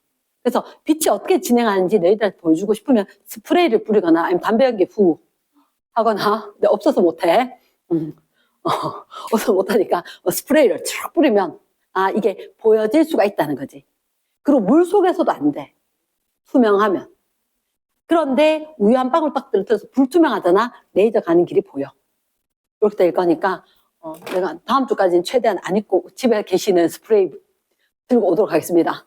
그래서 빛이 어떻게 진행하는지 너희들한테 보여주고 싶으면 스프레이를 뿌리거나 아니면 담배 연기 후 하거나 근데 없어서 못해. 없어서 못하니까 스프레이를 쭉 뿌리면 아 이게 보여질 수가 있다는 거지. 그리고 물 속에서도 안 돼. 투명하면. 그런데 우유 한 방울 딱 들어서 불투명하잖아. 레이저 가는 길이 보여. 이렇게 될 거니까 내가 다음 주까지는 최대한 안 입고 집에 계시는 스프레이 들고 오도록 하겠습니다.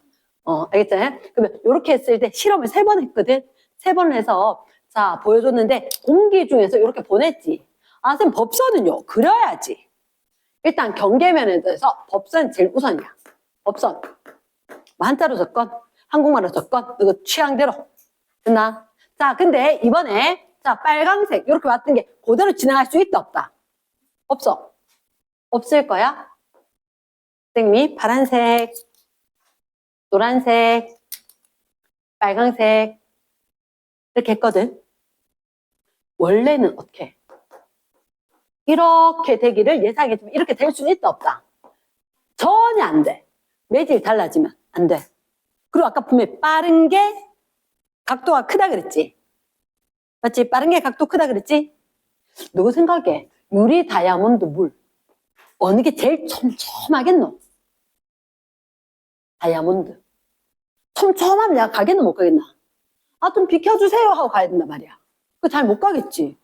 알겠죠? 그러면 이렇게 했을 때 실험을 3번 했거든. 3번을 해서 자 보여줬는데 공기 중에서 이렇게 보냈지. 아 쌤 법선은요? 그려야지. 일단 경계면에 대해서 법선 제일 우선이야. 법선. 한자로 적건 한국말로 적건 이거 취향대로. 됐나? 자 근데 이번에 자 빨강색 이렇게 왔던 게 그대로 진행할 수 있다 없다? 없어. 없을 거야. 선생님이 파란색, 노란색, 빨강색 이렇게 했거든. 원래는 어떻게 해? 이렇게 되기를 예상했지만 이렇게 될 수는 있다 없다? 전혀 안 돼. 매질 달라지면 안 돼. 그리고 아까 분명히 빠른 게 각도가 크다 그랬지? 맞지? 빠른 게 각도 크다 그랬지? 누구 생각해? 유리, 다이아몬드, 물 어느 게 제일 촘촘하겠노? 다이아몬드. 촘촘하면 내가 가겠나 못 가겠나? 아 좀 비켜주세요 하고 가야 된단 말이야. 그 잘 못 가겠지.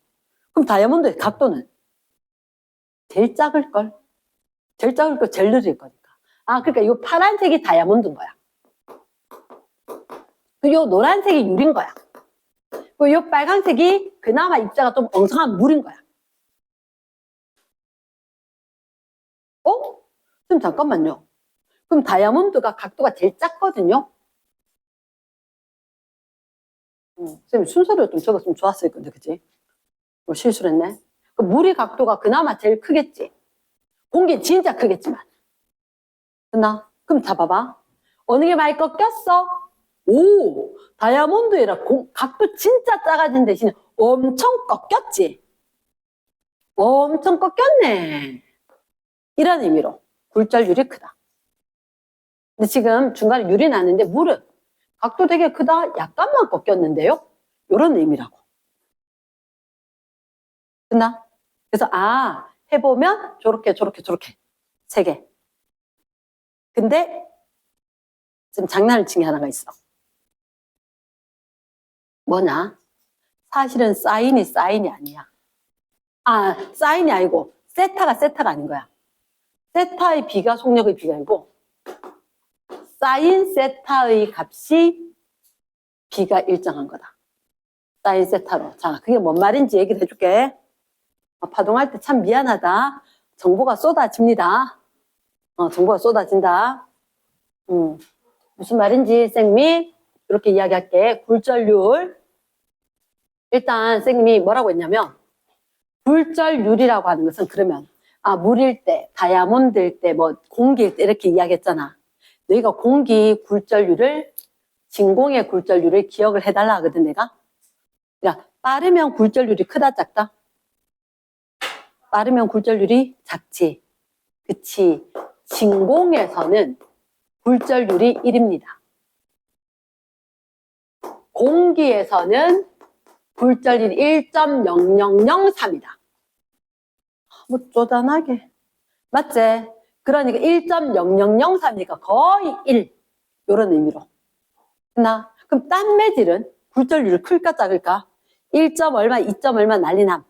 그럼 다이아몬드의 각도는 제일 작을걸? 제일 작을 거 제일 느릴 거니까. 아 그러니까 이 파란색이 다이아몬드인 거야. 그리고 이 노란색이 유리인 거야. 그리고 이 빨간색이 그나마 입자가 좀 엉성한 물인 거야. 그럼 잠깐만요. 그럼 다이아몬드가 각도가 제일 작거든요. 선생님 순서를 좀 적었으면 좋았을 건데 그치? 실수를 했네. 그 물의 각도가 그나마 제일 크겠지. 공기는 진짜 크겠지만. 됐나? 그럼 잡아봐. 어느 게 많이 꺾였어? 오! 다이아몬드라 각도 진짜 작아진 대신에 엄청 꺾였지? 엄청 꺾였네. 이런 의미로 굴절률이 크다. 근데 지금 중간에 율이 나는데 물은 각도 되게 크다? 약간만 꺾였는데요? 이런 의미라고. 됐나? 그래서 해보면 저렇게 3개. 근데 지금 장난을 친 게 하나가 있어. 뭐냐? 사실은 사인이 아니야. 사인이 아니고 세타가 아닌 거야. 세타의 비가 속력의 비가 아니고 사인 세타의 값이 B가 일정한 거다. 사인 세타로. 자, 그게 뭔 말인지 얘기를 해줄게. 파동할 때 참 미안하다. 정보가 쏟아집니다. 정보가 쏟아진다. 무슨 말인지 쌤이 이렇게 이야기할게. 굴절률. 일단 쌤이 뭐라고 했냐면 굴절률이라고 하는 것은 그러면 물일 때, 다이아몬드일 때, 뭐 공기일 때 이렇게 이야기했잖아. 너희가 공기 굴절률을 진공의 굴절률을 기억을 해달라 하거든 내가. 그러니까 빠르면 굴절률이 크다 작다? 빠르면 굴절률이 작지. 그치. 진공에서는 굴절률이 1입니다. 공기에서는 굴절률이 1.0003이다. 뭐 쪼잔하게. 맞지? 그러니까 1.0003이니까 거의 1. 이런 의미로. 그럼 딴 매질은 굴절률이 클까 작을까? 1점 얼마, 2점 얼마 난리남.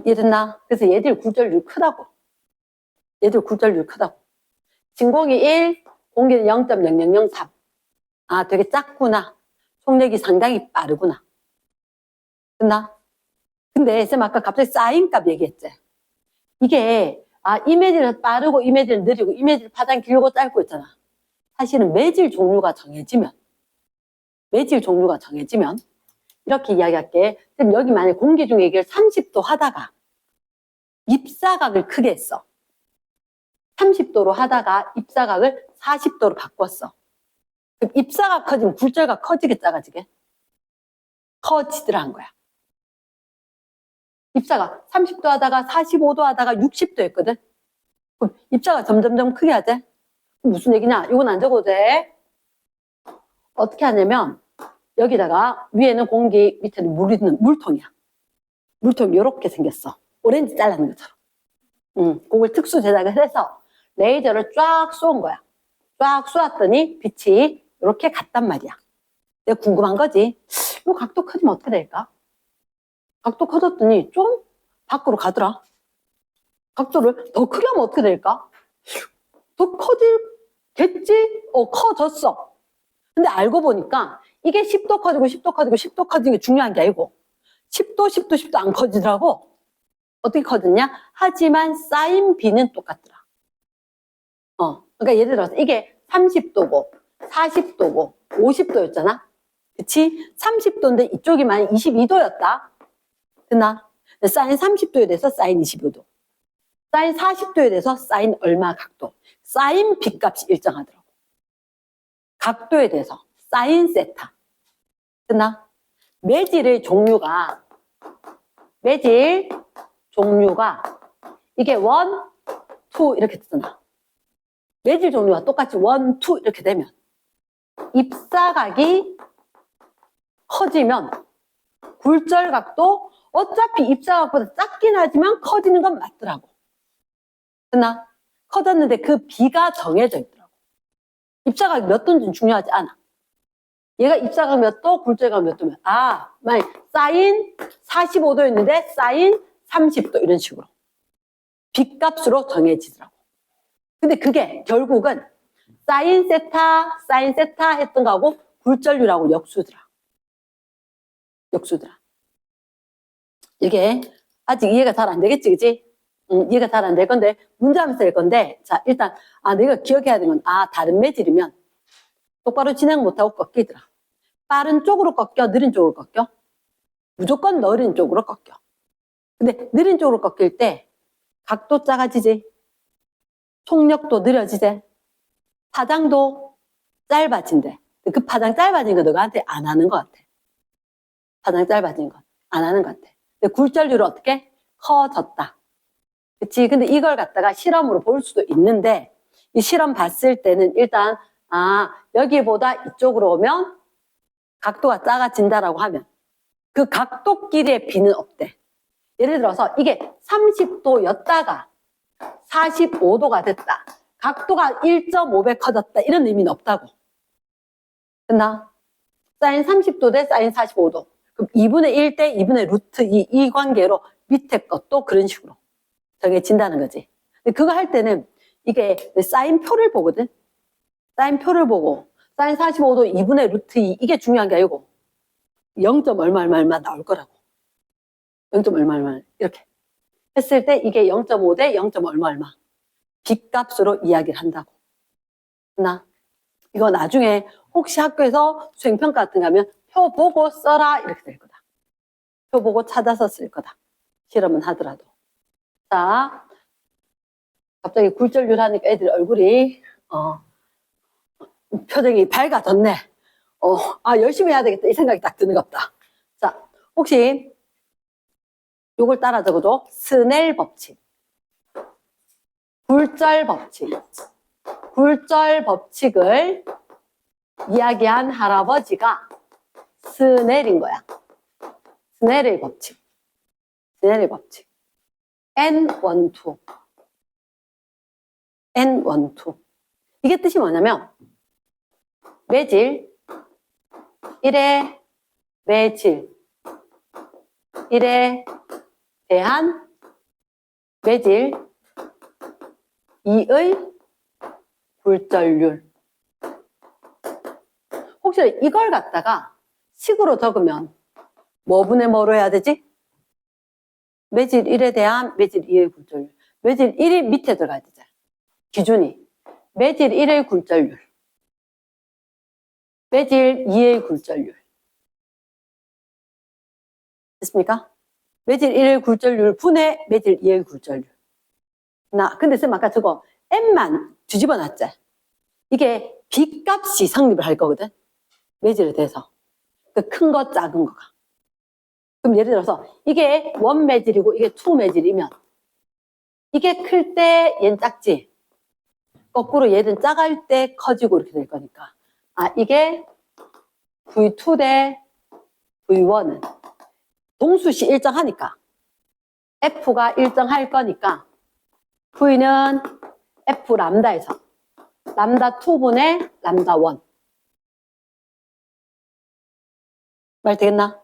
이랬나? 그래서 얘들 굴절률 크다고. 얘들 굴절률 크다고. 진공이 1, 공기는 0.0003. 되게 작구나. 속력이 상당히 빠르구나. 됐나? 근데 쌤 아까 갑자기 사인값 얘기했지. 이게 이매질은 빠르고 이매질은 느리고 이매질 파장 길고 짧고 있잖아. 사실은 매질 종류가 정해지면 이렇게 이야기할게. 쌤 여기 만약에 공기 중에 이걸 30도 하다가 입사각을 크게 했어. 30도로 하다가 입사각을 40도로 바꿨어. 그럼 입사각 커지면 굴절각 커지게 작아지게? 커지더라 한 거야. 입사각 30도 하다가 45도 하다가 60도 했거든. 그럼 입사각 점점점 크게 하지? 무슨 얘기냐? 이건 안 적어도 돼. 어떻게 하냐면 여기다가 위에는 공기, 밑에는 물 있는 물통이야. 물통이 이렇게 생겼어. 오렌지 잘라낸 것처럼. 그걸 특수 제작을 해서 레이저를 쫙 쏘은 거야. 쫙 쏘았더니 빛이 이렇게 갔단 말이야. 내가 궁금한 거지. 이 각도 커지면 어떻게 될까? 각도 커졌더니 좀 밖으로 가더라. 각도를 더 크게 하면 어떻게 될까? 더 커지겠지? 커졌어. 근데 알고 보니까 이게 10도 커지고 10도 커지고 10도 커지는 게 중요한 게 아니고 10도, 10도, 10도 안 커지더라고. 어떻게 커졌냐? 하지만 사인 B는 똑같더라. 그러니까 예를 들어서 이게 30도고 40도고 50도였잖아. 그치? 30도인데 이쪽이 만약 22도였다. 됐나? 사인 30도에 대해서 사인 22도. 사인 40도에 대해서 사인 얼마 각도. 사인 B 값이 일정하더라고. 각도에 대해서 사인 세타. 됐나? 매질 종류가 이게 1, 2 이렇게 뜨잖아. 매질 종류가 똑같이 1, 2 이렇게 되면 입사각이 커지면 굴절각도 어차피 입사각보다 작긴 하지만 커지는 건 맞더라고. 됐나? 커졌는데 그 B가 정해져 있더라고. 입사각 몇 도인지는 중요하지 않아. 얘가 입사각 몇 도, 굴절각 몇 도면 만약 사인 45도였는데 사인 30도 이런 식으로 B값으로 정해지더라고. 근데 그게 결국은 사인 세타 했던 거하고 굴절률하고 역수더라. 이게 아직 이해가 잘 안 되겠지, 그지? 이해가 잘 안 될 건데 문제하면서 될 건데 자 일단 내가 기억해야 되는 건 다른 매질이면 똑바로 진행 못하고 꺾이더라. 빠른 쪽으로 꺾여, 느린 쪽으로 꺾여? 무조건 느린 쪽으로 꺾여. 근데 느린 쪽으로 꺾일 때 각도 작아지지, 속력도 느려지지, 파장도 짧아진대. 그 파장 짧아진 거 너한테 안 하는 것 같아. 파장 짧아진 거 안 하는 것 같아. 근데 굴절률은 어떻게? 커졌다. 그치? 근데 이걸 갖다가 실험으로 볼 수도 있는데 이 실험 봤을 때는 일단 여기보다 이쪽으로 오면 각도가 작아진다라고 하면 그 각도끼리의 B는 없대. 예를 들어서 이게 30도였다가 45도가 됐다. 각도가 1.5배 커졌다. 이런 의미는 없다고. 됐나? 사인 30도 대 사인 45도. 그럼 2분의 1 대 2분의 루트 2, 이 관계로 밑에 것도 그런 식으로 정해진다는 거지. 근데 그거 할 때는 이게 사인표를 보거든. 사인표를 보고 사인 45도 2분의 루트 2 이게 중요한 게 아니고 0. 얼마 나올 거라고. 0. 얼마 이렇게 했을 때 이게 0.5 대 0. 얼마 빗값으로 이야기를 한다고. 나 이거 나중에 혹시 학교에서 수행평가 같은 거 하면 표 보고 써라 이렇게 될 거다. 표 보고 찾아서 쓸 거다. 실험은 하더라도. 자, 갑자기 굴절률 하니까 애들 얼굴이 표정이 밝아졌네. 열심히 해야 되겠다 이 생각이 딱 드는 것 같다. 자, 혹시 요걸 따라 적어도 스넬 법칙, 굴절 법칙, 굴절 법칙을 이야기한 할아버지가 스넬인 거야. 스넬의 법칙. 스넬의 법칙. N12. N12. 이게 뜻이 뭐냐면 매질 1의 매질 1에 대한 매질 2의 굴절률. 혹시 이걸 갖다가 식으로 적으면 뭐 분의 뭐로 해야 되지? 매질 1에 대한 매질 2의 굴절률. 매질 1이 밑에 들어가야 되잖아. 기준이. 매질 1의 굴절률. 매질 2의 굴절률. 됐습니까? 매질 1의 굴절률 분의 매질 2의 굴절률. 근데 쌤 아까 저거 N만 뒤집어 놨지? 이게 B값이 성립을 할 거거든? 매질에 대해서. 그 큰 거, 작은 거가. 그럼 예를 들어서 이게 원 매질이고 이게 투 매질이면 이게 클 때 얘는 작지? 거꾸로 얘는 작을 때 커지고 이렇게 될 거니까. 이게 V2 대 V1은 동수시 일정하니까 F가 일정할 거니까 V는 F 람다에서 람다 2분의 람다 1. 말 되겠나?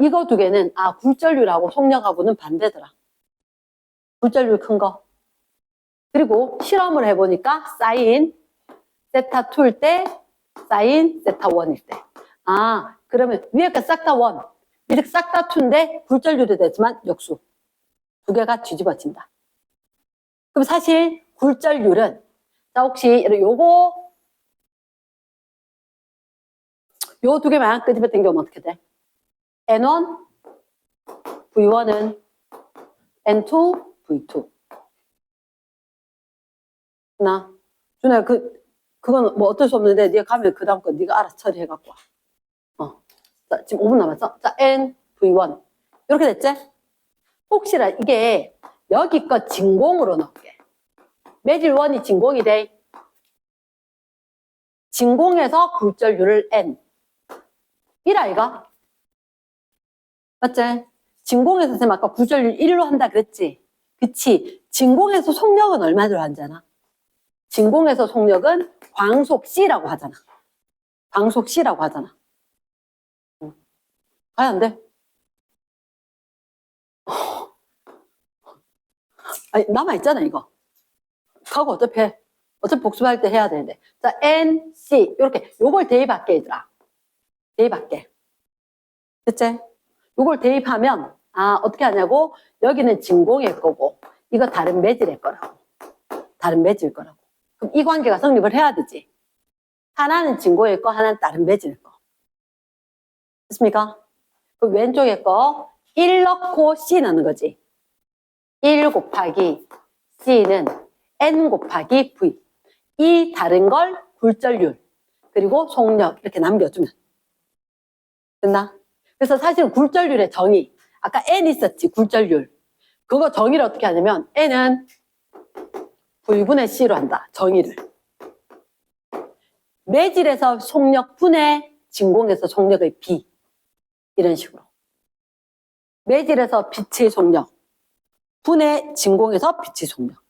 이거 두 개는 굴절률하고 속력하고는 반대더라. 굴절률 큰 거. 그리고 실험을 해보니까 사인 세타 2일 때 사인 세타 1일 때. 그러면 위에가 싹 다 1, 밑에 싹 다 2인데 굴절률이 되지만 역수. 두 개가 뒤집어진다. 그럼 사실 굴절률은 자 혹시 요거 요 두 개만 끄집어 당겨오면 어떻게 돼? N1 V1은 N2 V2. 준아야 그건 뭐 어쩔 수 없는데 네가 가면 그 다음 거 네가 알아서 처리해갖고 와. 자, 지금 5분 남았어. 자, N V1 이렇게 됐지? 혹시나 이게 여기 거 진공으로 넣을게. 매질 1이 진공이 돼. 진공에서 굴절률을 N. 이라 이가? 맞지? 진공에서 쌤 아까 굴절률 1로 한다 그랬지? 그치? 진공에서 속력은 얼마 들어가잖아? 진공에서 속력은 광속 C라고 하잖아. 광속 C라고 하잖아. 가야 안 돼? 남아있잖아 이거. 가고 어차피 해. 어차피 복습할 때 해야 되는데. 자, N, C 이렇게 요걸 대입할게 얘들아. 대입할게. 됐지? 요걸 대입하면 어떻게 하냐고? 여기는 진공일 거고 이거 다른 매질일 거라고. 다른 매질 거라고. 그럼 이 관계가 성립을 해야 되지. 하나는 진공일 거, 하나는 다른 매질일 거. 됐습니까? 그럼 왼쪽에 거 1 넣고 C 넣는 거지. 1 곱하기 C는 N 곱하기 V. 이 다른 걸 굴절률 그리고 속력 이렇게 남겨주면 됐나? 그래서 사실은 굴절률의 정의 아까 N 있었지 굴절률 그거 정의를 어떻게 하냐면 N은 V분의 C로 한다 정의를 매질에서 속력 분의 진공에서 속력의 B 이런 식으로 매질에서 빛의 속력 분의 진공에서 빛의 속력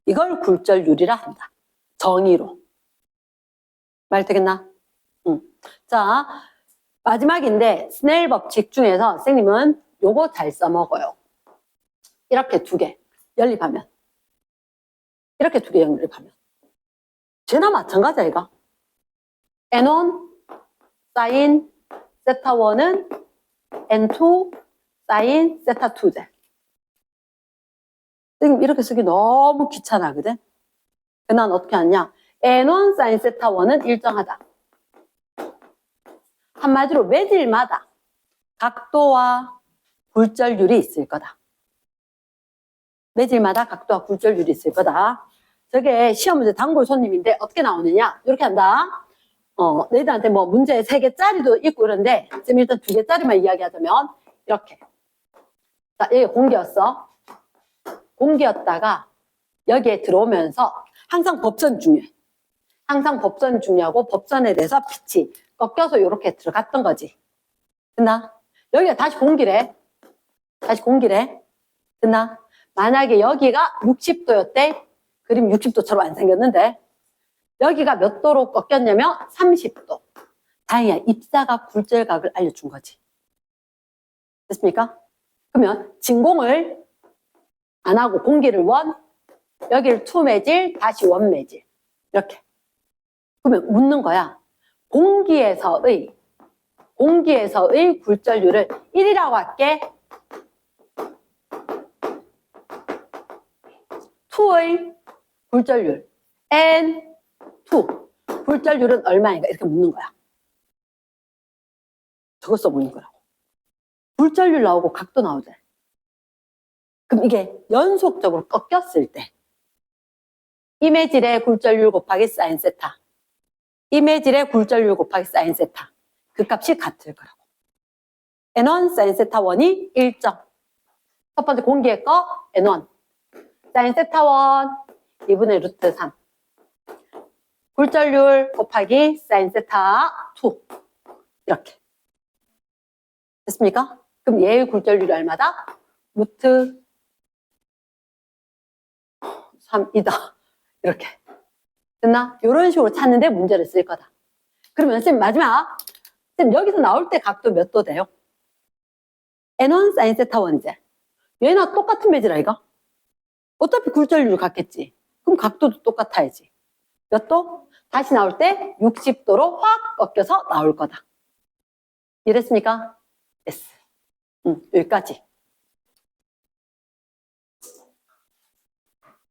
이걸 굴절률이라 한다 정의로. 말 되겠나? 자, 마지막인데 스넬 법칙 중에서 선생님은 요거 잘 써먹어요. 이렇게 두 개 연립하면 이렇게 두 개 연립하면 쟤나 마찬가지야, 이거. N1 사인 세타 1은 N2 사인 세타 2제. 지금 이렇게 쓰기 너무 귀찮아거든. 난 어떻게 하냐? N1 사인 세타 1은 일정하다. 한마디로 매질마다 각도와 굴절률이 있을 거다. 매질마다 각도와 굴절률이 있을 거다. 저게 시험 문제 단골 손님인데 어떻게 나오느냐? 이렇게 한다. 너희들한테 뭐 문제 3개짜리도 있고 그런데 지금 일단 2개짜리만 이야기하자면 이렇게. 자, 여기 공기였어. 공기였다가 여기에 들어오면서 항상 법선 중요해. 항상 법선 중요하고 법선에 대해서 빛이 꺾여서 이렇게 들어갔던 거지. 됐나? 여기가 다시 공기래. 다시 공기래. 됐나? 만약에 여기가 60도였대. 그림 60도처럼 안 생겼는데 여기가 몇 도로 꺾였냐면 30도. 다행이야. 입사가 굴절각을 알려준 거지. 됐습니까? 그러면 진공을 안 하고 공기를 원, 여기를 투 매질, 다시 원 매질. 이렇게. 그러면 묻는 거야. 공기에서의 굴절률을 1이라고 할게. 2의 굴절률 N2 굴절률은 얼마인가 이렇게 묻는 거야. 저거 써보는 거라고. 굴절률 나오고 각도 나오지. 그럼 이게 연속적으로 꺾였을 때 이매질의 굴절률 곱하기 사인 세타, 이매질의 굴절률 곱하기 사인 세타, 그 값이 같을 거라고. N1 사인 세타 1이 1점. 첫 번째 공기의 거 N1 사인 세타 1 2분의 루트 3 굴절률 곱하기 사인 세타 2 이렇게 됐습니까? 그럼 얘의 굴절률이 얼마다? 루트 3이다. 이렇게 됐나? 이런 식으로 찾는데 문제를 쓸 거다. 그러면 선생님 마지막 선생님 여기서 나올 때 각도 몇 도 돼요? N1 사인 세타 1이제 얘나 똑같은 매질아 이거? 어차피 굴절률 같겠지. 그럼 각도도 똑같아야지. 몇 도? 다시 나올 때 60도로 확 꺾여서 나올 거다. 이랬습니까? 됐어. 여기까지.